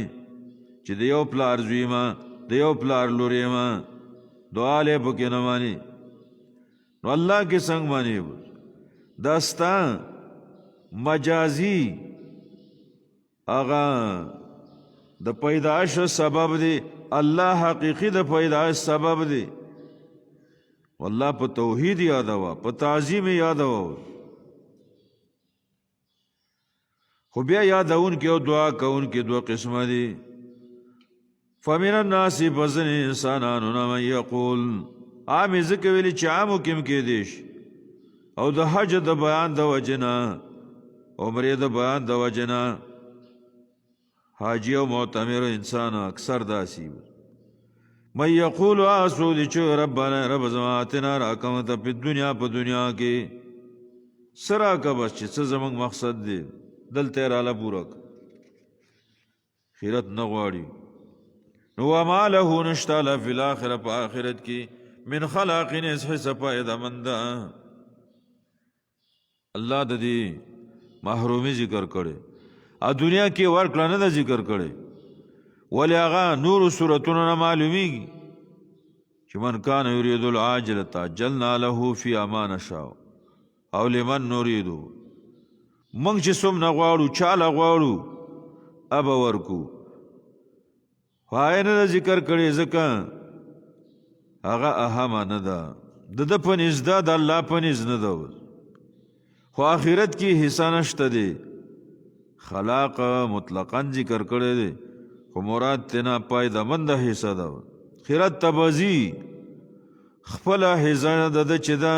چې د یو پلار زوی ما د یو پلار لوري ما دعاله پکې نه معنی نو الله کې څنګه معنی داستا مجازي اغا د پیدائش سبب دی الله حقیقی د پیدائش سبب دی والله په توحید یادوا په تعظیم یادوا خو بیا یادون کې او دعا کوون کې دوه قسمه دي فمن الناس بزن انسانانو من یقول عام ذکر ویلی چې عامو کم کې دیش او د حج د بیان د وجنا عمره د بیان د وجنا حاجی او معتمر انسان اکثر داسی من یقول آسو دی چو ربنا رب زماتنا راکم تا پی دنیا پا دنیا کے سرا کا بس چی سزمانگ مقصد دی دل تیرالا پورک خیرت نغواری نو ما له نشتا لفی الاخرہ پا آخرت کی من خلاق اس حصہ پیدا مندا الله د دې محرومي ذکر کړي ا دنیا کې ورکړه نه ذکر کړي ولی هغه نور سورتونو نه معلومیږي چې من کان یرید العاجلة جلنا له فی امان شاء او لمن نريدو منګ چې سم نه غواړو چاله غواړو اب ورکو وای نه ذکر کړي ځکه هغه اهم نه ده د پنځ د الله پنځ نه ده خو آخرت کې حصہ نشته دی خلاق مطلقاً ذکر کړي دی خو مراد تینا پایده مند حصہ ده خیرت تبازی خپل حصہ ده چې ده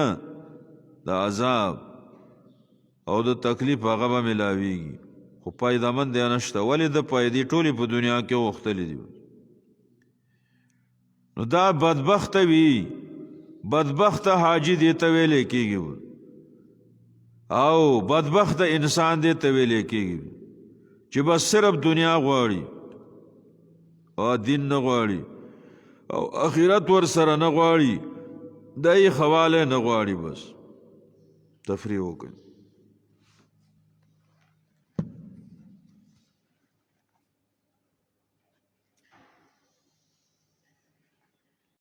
د عذاب او د تکلیف هغه به ملاویږي خو پایده مند نشته ولی د پایدې ټولې په دنیا کې وختلې دي نو دا بدبخت وي بدبخت حاجی دی ته ویلې کېږي او بدبخت انسان دی ته ویلې کېږي چې بس صرف دنیا غواړي او دین نه غواړي او آخرت ور سره نه غواړي دای خواله نه غواړي بس تفریح وکړي